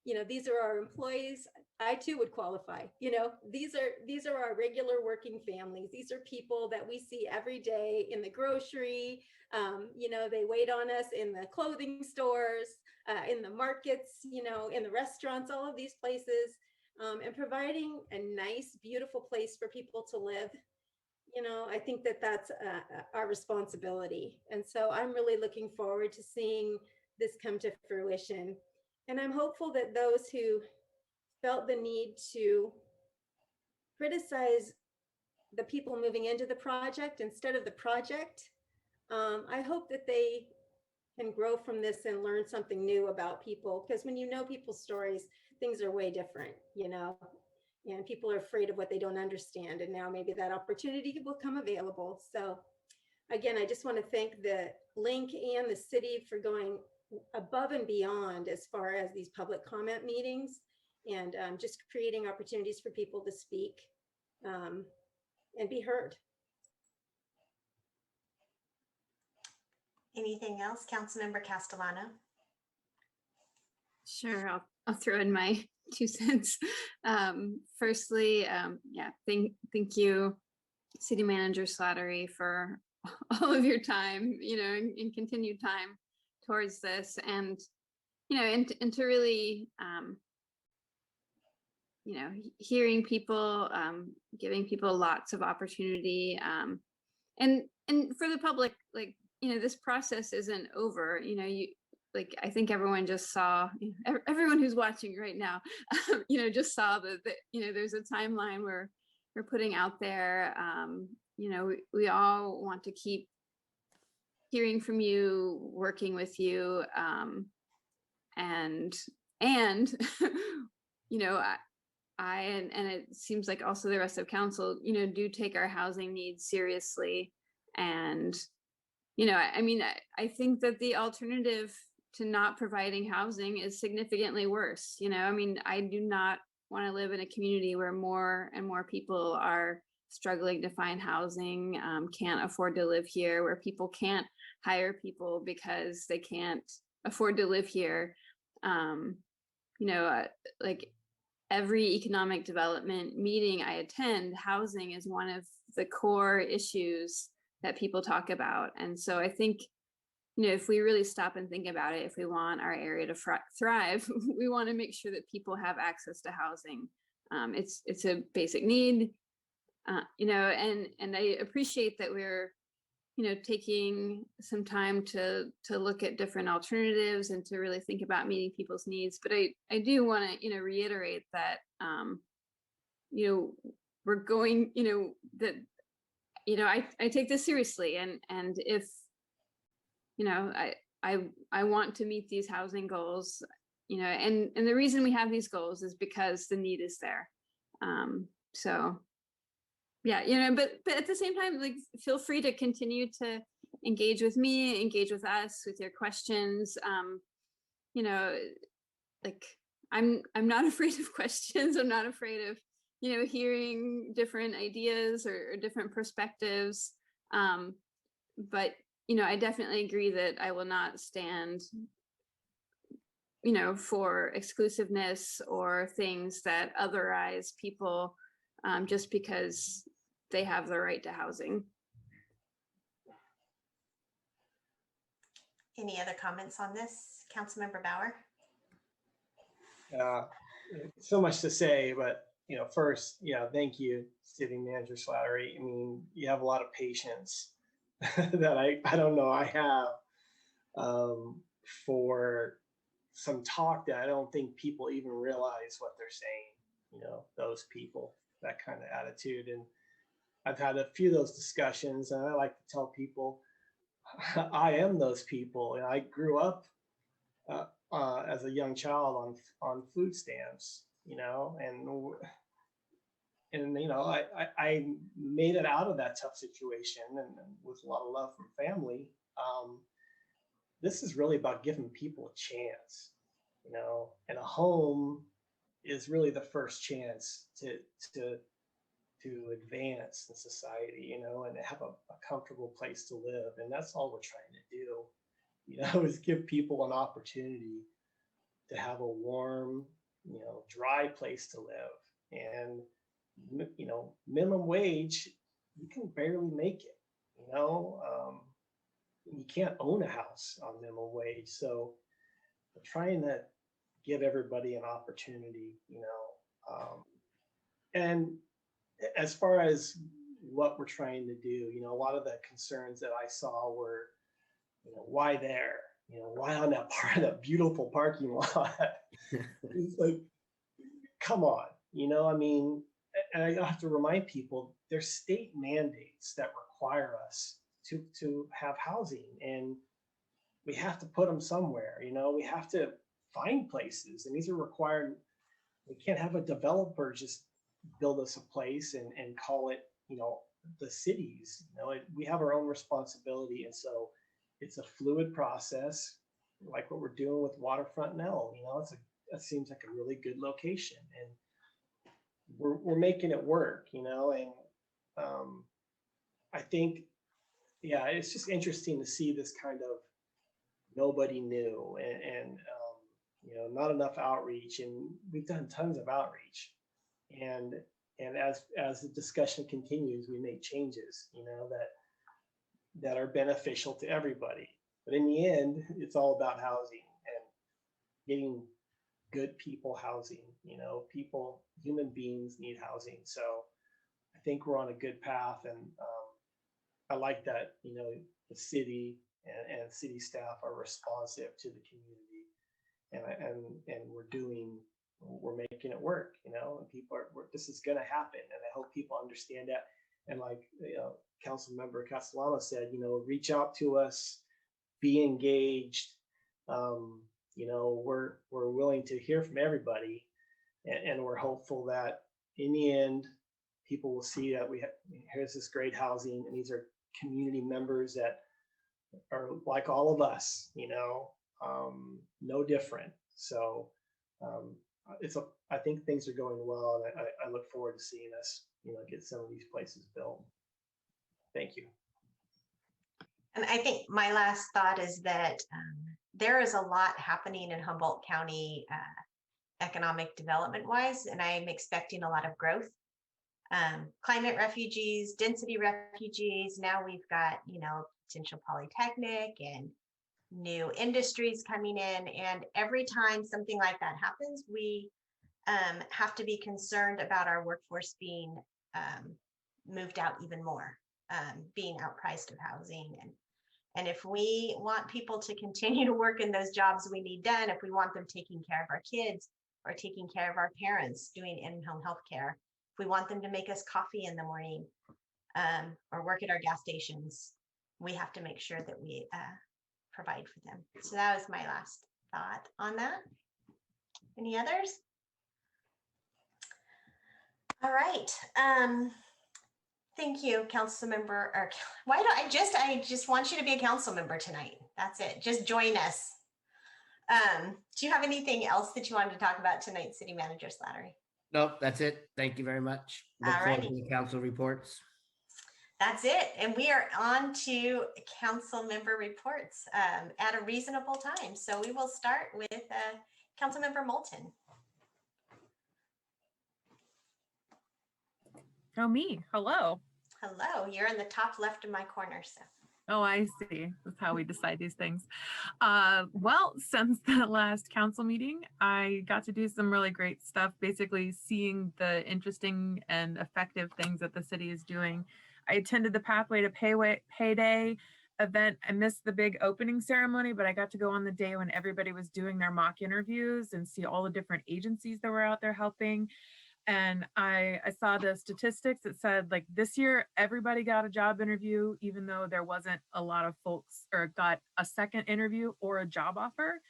you know, these are our employees. I too would qualify. You know, these are our regular working families. These are people that we see every day in the grocery. You know, they wait on us in the clothing stores, in the markets, you know, in the restaurants, all of these places, and providing a nice, beautiful place for people to live. You know, I think that that's our responsibility. And so I'm really looking forward to seeing this come to fruition. And I'm hopeful that those who felt the need to criticize the people moving into the project instead of the project, I hope that they can grow from this and learn something new about people. Because when you know people's stories, things are way different, you know, and people are afraid of what they don't understand. And now maybe that opportunity will come available. So again, I just want to thank the link and the city for going above and beyond as far as these public comment meetings and just creating opportunities for people to speak and be heard. Anything else? Councilmember Castellano. Sure, I'll throw in my 2 cents. Firstly, yeah, thank you City Manager Slattery for all of your time, and continued time towards this, and and to really hearing people, giving people lots of opportunity, and for the public, like, this process isn't over. I think everyone just saw, everyone who's watching right now, just saw that there's a timeline where we're putting out there. We all want to keep hearing from you, working with you, and I and it seems like also the rest of council, do take our housing needs seriously. And, I think that the alternative to not providing housing is significantly worse. I do not want to live in a community where more and more people are struggling to find housing, can't afford to live here, where people can't hire people because they can't afford to live here. Like every economic development meeting I attend, housing is one of the core issues that people talk about. And so I think, if we really stop and think about it, if we want our area to thrive, we want to make sure that people have access to housing. It's a basic need, and I appreciate that we're, taking some time to look at different alternatives and to really think about meeting people's needs. But I do want to, reiterate that, we're going, that, I take this seriously, and if, I want to meet these housing goals, and the reason we have these goals is because the need is there. So yeah, but at the same time, like, feel free to continue to engage with me, engage with us with your questions. Like, I'm not afraid of questions. I'm not afraid of, hearing different ideas or different perspectives. But, I definitely agree that I will not stand, for exclusiveness or things that otherize people, just because they have the right to housing. Any other comments on this? Councilmember Bauer? So much to say, but first, thank you, City Manager Slattery. You have a lot of patience that I don't know I have, for some talk that I don't think people even realize what they're saying. Those people, that kind of attitude. And I've had a few of those discussions, and I like to tell people I am those people. I grew up as a young child on food stamps, I made it out of that tough situation and with a lot of love from family. This is really about giving people a chance, and a home is really the first chance to advance in society, and have a comfortable place to live. And that's all we're trying to do, is give people an opportunity to have a warm, dry place to live. And, minimum wage, you can barely make it, you can't own a house on minimum wage. So we're trying to give everybody an opportunity, and as far as what we're trying to do, a lot of the concerns that I saw were, why there? Why on that part of that beautiful parking lot? It's like, come on, and I have to remind people there's state mandates that require us to have housing, and we have to put them somewhere. We have to find places, and these are required. We can't have a developer just build us a place and call it, the cities. We have our own responsibility, and so it's a fluid process, like what we're doing with Waterfront Nell. That seems like a really good location, and we're making it work. And I think, it's just interesting to see this kind of nobody knew and not enough outreach, and we've done tons of outreach. And And as the discussion continues, we make changes, that are beneficial to everybody. But in the end, it's all about housing and getting good people housing. Human beings need housing. So I think we're on a good path, and I like that, the city and city staff are responsive to the community, and we're making it work, and people this is going to happen, and I hope people understand that. And like, Council Member Castellano said, reach out to us, be engaged. We're willing to hear from everybody, and we're hopeful that in the end, people will see that here's this great housing, and these are community members that are like all of us, no different. So I think things are going well, and I look forward to seeing us, get some of these places built. Thank you. And I think my last thought is that there is a lot happening in Humboldt County economic development wise, and I'm expecting a lot of growth. Climate refugees, density refugees. Now we've got, potential polytechnic and new industries coming in. And every time something like that happens, we have to be concerned about our workforce being moved out even more, being outpriced of housing. And if we want people to continue to work in those jobs we need done, if we want them taking care of our kids or taking care of our parents, doing in-home health care, if we want them to make us coffee in the morning or work at our gas stations, we have to make sure that we provide for them. So that was my last thought on that. Any others? All right. Thank you, council member. Or why do I just want you to be a council member tonight. That's it. Just join us. Do you have anything else that you wanted to talk about tonight, City Manager Slattery? Nope, that's it. Thank you very much. Look forward to the council reports. That's it. And we are on to council member reports at a reasonable time. So we will start with council member Moulton. Oh, me. Hello. Hello. You're in the top left of my corner. So. Oh, I see. That's how we decide these things. Well, since the last council meeting, I got to do some really great stuff, basically seeing the interesting and effective things that the city is doing. I attended the Pathway to Payday event. I missed the big opening ceremony, but I got to go on the day when everybody was doing their mock interviews and see all the different agencies that were out there helping. And I saw the statistics that said, like, this year, everybody got a job interview, even though there wasn't a lot of folks or got a second interview or a job offer.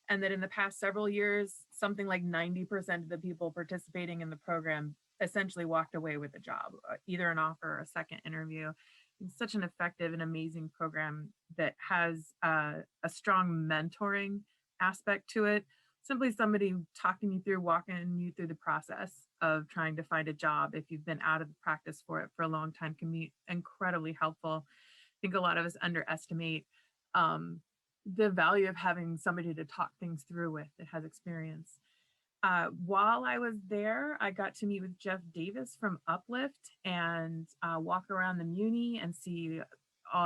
And that in the past several years, something like 90% of the people participating in the program essentially walked away with a job, either an offer or a second interview. It's such an effective and amazing program that has a strong mentoring aspect to it. Simply somebody talking you through, walking you through the process of trying to find a job if you've been out of the practice for it for a long time can be incredibly helpful. I think a lot of us underestimate the value of having somebody to talk things through with that has experience. While I was there, I got to meet with Jeff Davis from Uplift and walk around the Muni and see,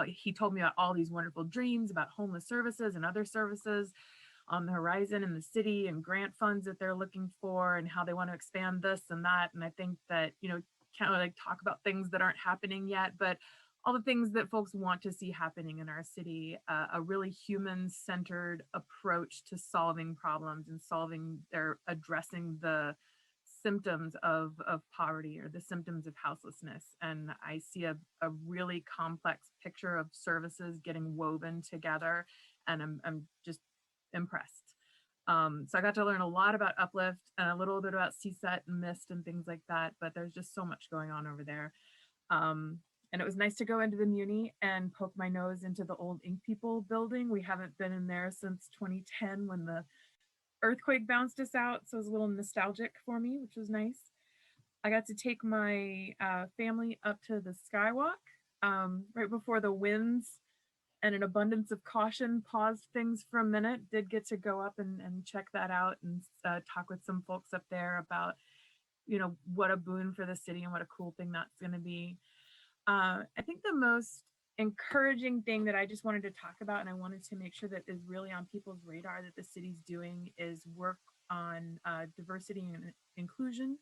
he told me about all these wonderful dreams about homeless services and other services on the horizon in the city and grant funds that they're looking for and how they want to expand this and that. And I think that, kind of like talk about things that aren't happening yet, but all the things that folks want to see happening in our city, a really human-centered approach to solving problems and addressing the symptoms of poverty or the symptoms of houselessness. And I see a really complex picture of services getting woven together, and I'm just impressed. So I got to learn a lot about Uplift and a little bit about CSET and MIST and things like that, but there's just so much going on over there. And it was nice to go into the Muni and poke my nose into the old Ink People building. We haven't been in there since 2010 when the earthquake bounced us out. So it was a little nostalgic for me, which was nice. I got to take my family up to the Skywalk right before the winds and an abundance of caution paused things for a minute. Did get to go up and check that out and talk with some folks up there about what a boon for the city and what a cool thing that's going to be. I think the most encouraging thing that I just wanted to talk about, and I wanted to make sure that is really on people's radar that the city's doing, is work on diversity and inclusion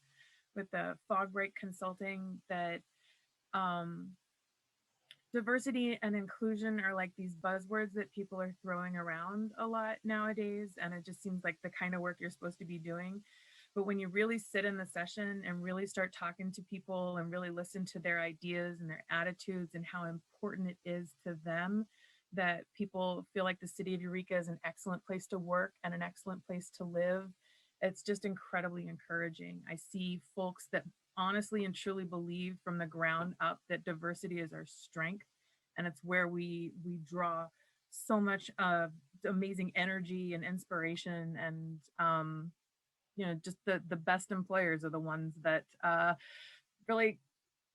with the fog break consulting. That diversity and inclusion are like these buzzwords that people are throwing around a lot nowadays, and it just seems like the kind of work you're supposed to be doing. But when you really sit in the session and really start talking to people and really listen to their ideas and their attitudes and how important it is to them, that people feel like the city of Eureka is an excellent place to work and an excellent place to live, it's just incredibly encouraging. I see folks that honestly and truly believe from the ground up that diversity is our strength, and it's where we draw so much of amazing energy and inspiration, and just the best employers are the ones that really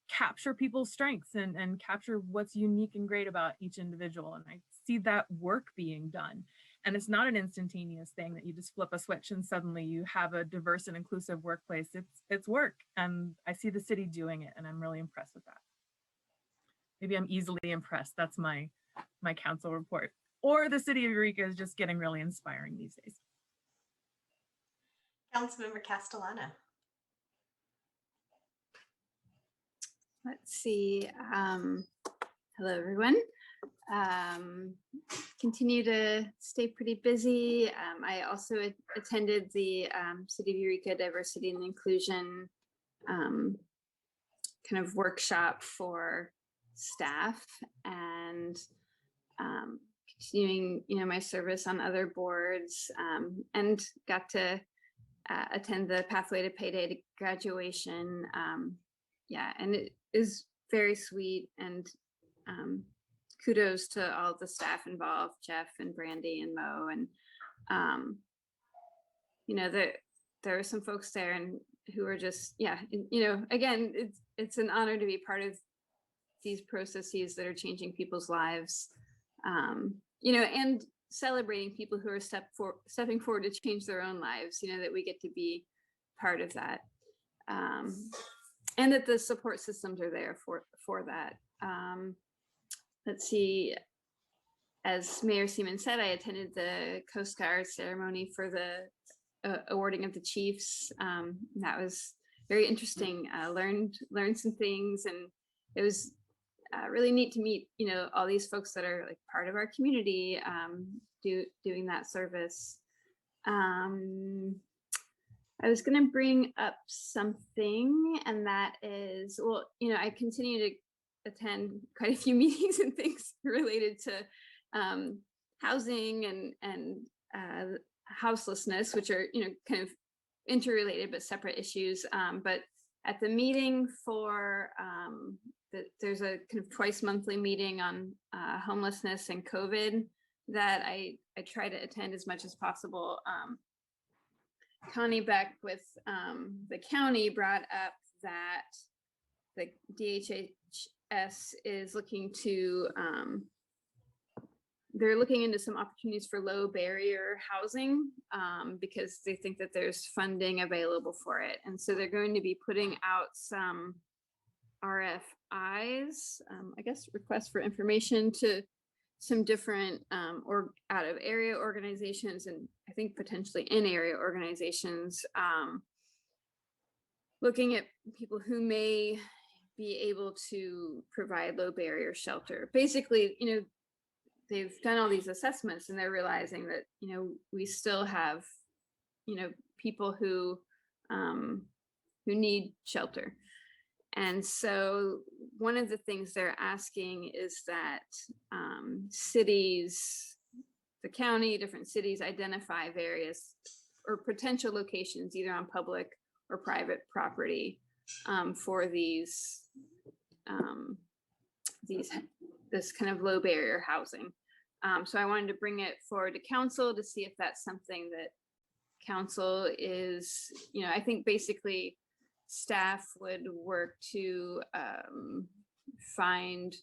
capture people's strengths and capture what's unique and great about each individual. And I see that work being done. And it's not an instantaneous thing that you just flip a switch and suddenly you have a diverse and inclusive workplace. It's work. And I see the city doing it, and I'm really impressed with that. Maybe I'm easily impressed. That's my council report. Or the city of Eureka is just getting really inspiring these days. Councilmember Castellano. Let's see. Hello, everyone. Continue to stay pretty busy. I also attended the City of Eureka Diversity and Inclusion kind of workshop for staff, and continuing, my service on other boards, and got to attend the Pathway to Payday graduation. And it is very sweet, and kudos to all the staff involved, Jeff and Brandy and Mo. And, there are some folks there and who are just, again, it's an honor to be part of these processes that are changing people's lives, and celebrating people who are stepping forward to change their own lives, that we get to be part of that. And that the support systems are there for that. Let's see, as Mayor Seaman said, I attended the Coast Guard ceremony for the awarding of the chiefs. That was very interesting. Learned some things, and it was really neat to meet, all these folks that are like part of our community, doing that service. I was going to bring up something, and that is, I continue to attend quite a few meetings and things related to housing and houselessness, which are, kind of interrelated but separate issues. But at the meeting for, there's a kind of twice monthly meeting on homelessness and COVID that I try to attend as much as possible. Connie Beck with the county brought up that the DHHS is looking to, they're looking into some opportunities for low barrier housing because they think that there's funding available for it. And so they're going to be putting out some RFIs, I guess requests for information, to some different or out of area organizations, and I think potentially in area organizations, looking at people who may be able to provide low barrier shelter. Basically, they've done all these assessments and they're realizing that, we still have, people who need shelter. And so one of the things they're asking is that cities, the county, different cities identify various or potential locations, either on public or private property, for this kind of low barrier housing. So I wanted to bring it forward to council to see if that's something that council is, I think basically staff would work to find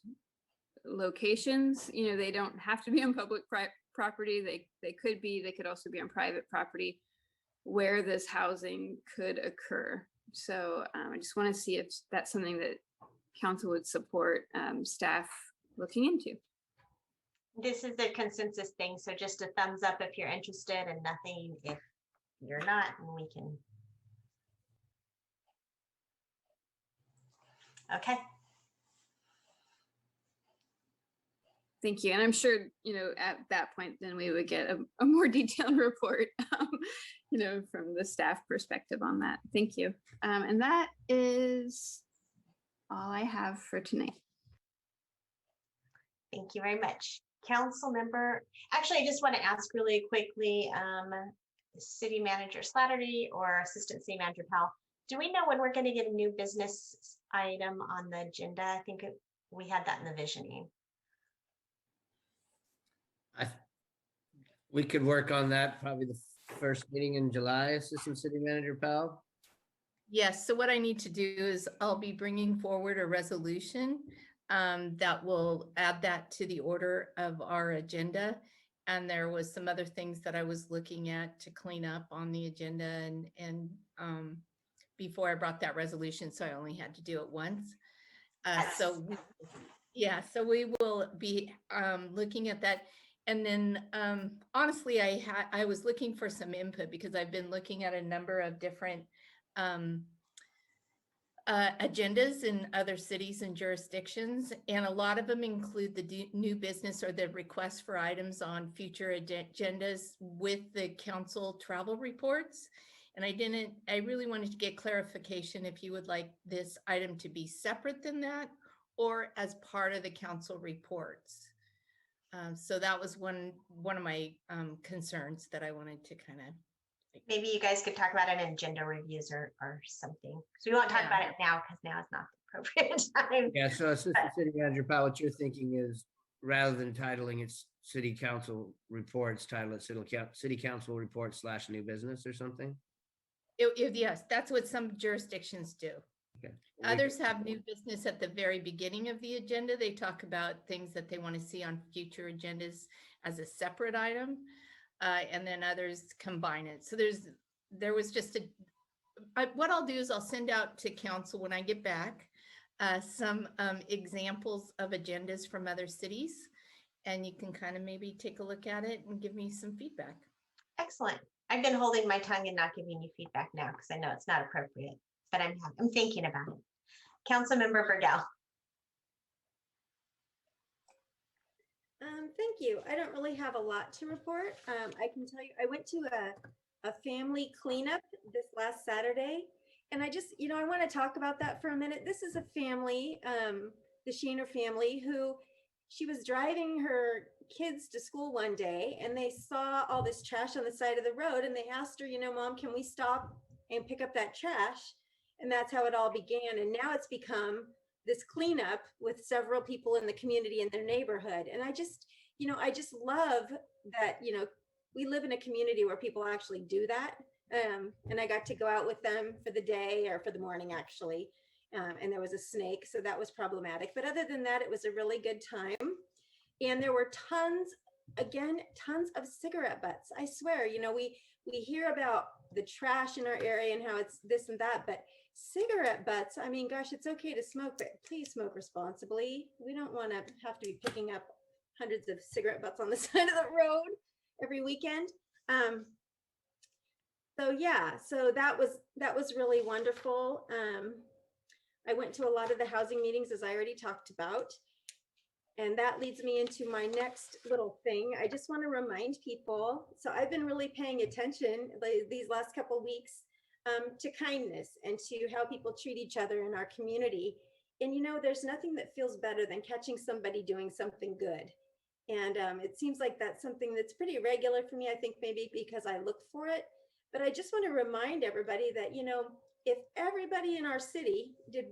locations. They don't have to be on public property. They could also be on private property where this housing could occur, So I just want to see if that's something that council would support staff looking into. This is a consensus thing, so just a thumbs up if you're interested and nothing if you're not, and we can. Okay. Thank you. And I'm sure, at that point, then we would get a more detailed report, from the staff perspective on that. Thank you. And that is all I have for tonight. Thank you very much. Council member, actually, I just want to ask really quickly, City Manager Slattery or Assistant City Manager Powell, do we know when we're going to get a new business item on the agenda? I think we had that in the visioning. We could work on that probably the first meeting in July, Assistant City Manager Powell. Yes, so what I need to do is I'll be bringing forward a resolution that will add that to the order of our agenda. And there was some other things that I was looking at to clean up on the agenda and before I brought that resolution, so I only had to do it once. So we will be looking at that. And then honestly, I was looking for some input because I've been looking at a number of different agendas in other cities and jurisdictions, and a lot of them include the new business or the request for items on future agendas with the council travel reports. And I really wanted to get clarification if you would like this item to be separate than that or as part of the council reports. So that was one of my concerns that I wanted to kind of. Maybe you guys could talk about it in agenda reviews or something. So we won't talk about it now because now is not the appropriate time. Yeah, so Assistant City Manager Powell, what you're thinking is rather than titling it City Council Reports, title it City Council Reports / new business or something? Yes, that's what some jurisdictions do. Okay. Others have new business at the very beginning of the agenda. They talk about things that they want to see on future agendas as a separate item. And then others combine it. So there was just what I'll do is I'll send out to council when I get back some examples of agendas from other cities, and you can kind of maybe take a look at it and give me some feedback. Excellent. I've been holding my tongue and not giving you feedback now because I know it's not appropriate, but I'm thinking about it. Councilmember Burgell. Thank you. I don't really have a lot to report. I can tell you, I went to a family cleanup this last Saturday, and I just, I want to talk about that for a minute. This is a family, the Sheener family, who she was driving her kids to school one day, and they saw all this trash on the side of the road, and they asked her, Mom, can we stop and pick up that trash? And that's how it all began. And now it's become this cleanup with several people in the community in their neighborhood. And I just love that, we live in a community where people actually do that. And I got to go out with them for the day or for the morning, actually. And there was a snake, so that was problematic. But other than that, it was a really good time. And there were tons of cigarette butts. I swear, we hear about the trash in our area and how it's this and that, but cigarette butts, I mean, gosh, it's okay to smoke, but please smoke responsibly. We don't want to have to be picking up hundreds of cigarette butts on the side of the road every weekend. So that was really wonderful. I went to a lot of the housing meetings, as I already talked about. And that leads me into my next little thing. I just want to remind people, so I've been really paying attention these last couple of weeks to kindness and to how people treat each other in our community. And there's nothing that feels better than catching somebody doing something good. And it seems like that's something that's pretty regular for me, I think maybe because I look for it. But I just want to remind everybody that, if everybody in our city did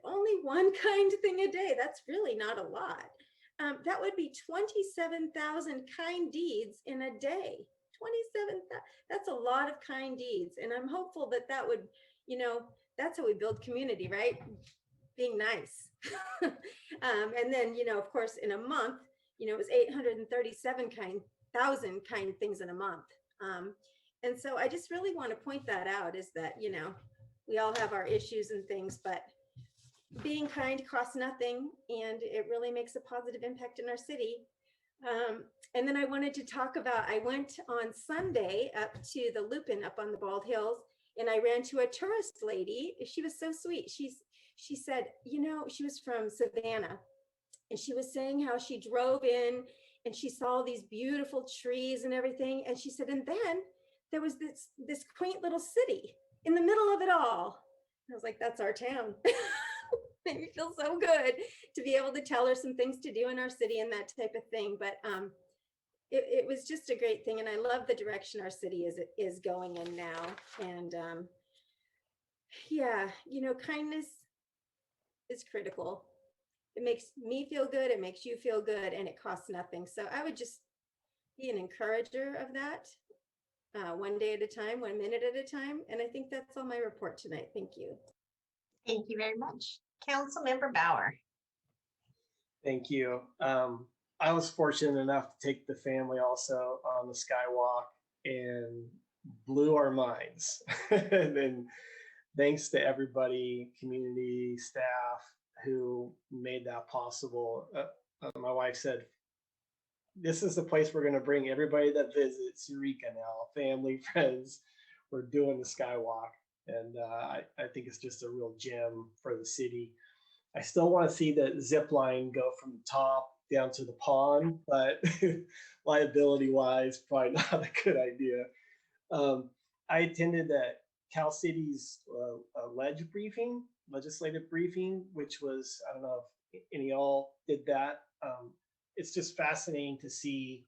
only one kind thing a day, that's really not a lot. That would be 27,000 kind deeds in a day. 27,000, that's a lot of kind deeds. And I'm hopeful that would, that's how we build community, right? Being nice. And then, of course, in a month, it was 837,000 kind things in a month. And so I just really want to point that out is that, we all have our issues and things, but being kind costs nothing, and it really makes a positive impact in our city. And then I wanted to talk about, I went on Sunday up to the Lupin up on the Bald Hills, and I ran to a tourist lady. She was so sweet. She said, you know, she was from Savannah, and she was saying how she drove in and she saw these beautiful trees and everything. And she said, and then there was this quaint little city in the middle of it all. I was like, that's our town. Made me feel so good to be able to tell her some things to do in our city and that type of thing. But it was just a great thing. And I love the direction our city is going in now. And yeah, you know, kindness is critical. It makes me feel good. It makes you feel good, and it costs nothing. So I would just be an encourager of that, one day at a time, 1 minute at a time. And I think that's all my report tonight. Thank you. Thank you very much. Councilmember Bauer. Thank you. I was fortunate enough to take the family also on the Skywalk, and blew our minds. And then thanks to everybody, community, staff, who made that possible. My wife said, this is the place we're going to bring everybody that visits Eureka now, family, friends. We're doing the Skywalk. And I think it's just a real gem for the city. I still want to see the zip line go from the top down to the pond, but liability wise, probably not a good idea. I attended Cal City's legislative briefing, which was, I don't know if any of y'all did that. It's just fascinating to see.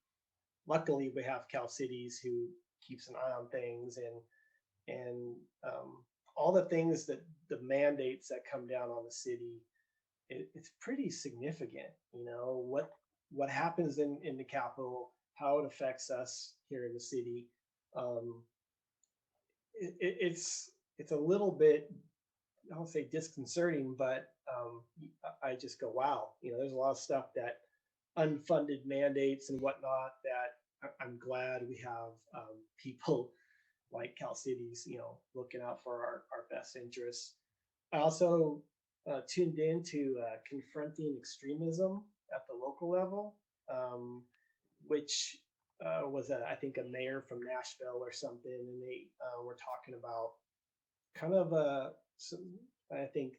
Luckily, we have Cal Cities who keeps an eye on things, and all the things that the mandates that come down on the city, it's pretty significant. You know, what happens in the Capitol, how it affects us here in the city. It's a little bit, I don't say disconcerting, but I just go, wow, you know, there's a lot of stuff that unfunded mandates and whatnot that I'm glad we have people like Cal Cities, you know, looking out for our best interests. I also tuned in to confronting extremism at the local level, which was I think a mayor from Nashville or something, and they were talking about kind of I think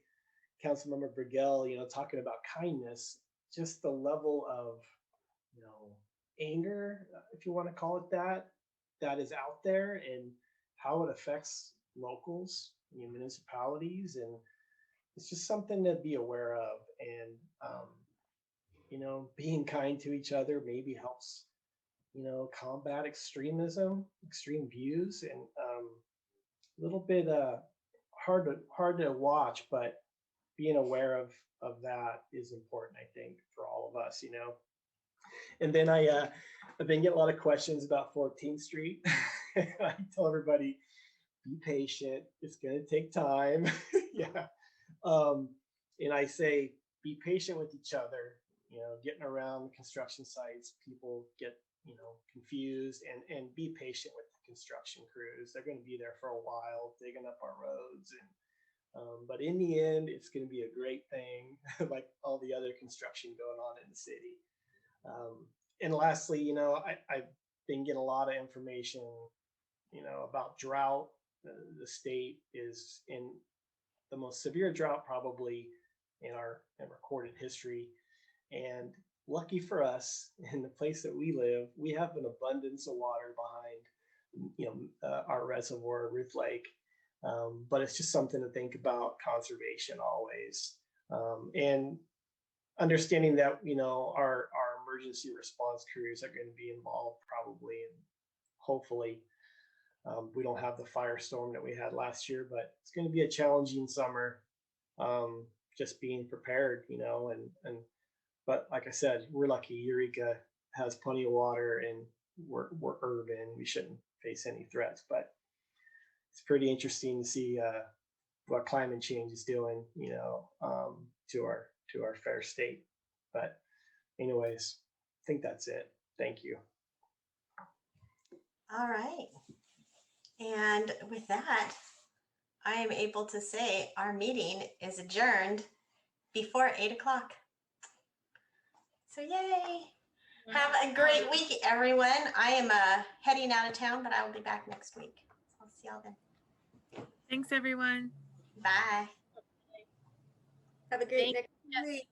Councilmember Brigel, you know, talking about kindness, just the level of, you know, anger, if you want to call it that is out there, and how it affects locals, you know, municipalities, and it's just something to be aware of. And you know, being kind to each other maybe helps, you know, combat extremism, extreme views, and a little bit hard to watch, but being aware of that is important, I think, for all of us, you know. And then I've been getting a lot of questions about 14th Street. I tell everybody, be patient. It's going to take time. Yeah. And I say, be patient with each other. You know, getting around construction sites, people get, you know, confused, and be patient with the construction crews. They're going to be there for a while, digging up our roads. And but in the end, it's going to be a great thing, like all the other construction going on in the city. And lastly, you know, I've been getting a lot of information, you know, about drought. The state is in the most severe drought probably in recorded history. And lucky for us, in the place that we live, we have an abundance of water behind, you know, our reservoir, Ruth Lake. But it's just something to think about, conservation always. And understanding that, you know, our emergency response crews are going to be involved probably, and hopefully we don't have the firestorm that we had last year, but it's going to be a challenging summer. Just being prepared, you know, but like I said, we're lucky. Eureka has plenty of water, and we're urban. We shouldn't face any threats, but it's pretty interesting to see what climate change is doing, you know, to our fair state. But anyways, I think that's it. Thank you. All right. And with that, I am able to say our meeting is adjourned before 8 o'clock. So yay. Have a great week, everyone. I am heading out of town, but I will be back next week. I'll see y'all then. Thanks, everyone. Bye. Have a great next week.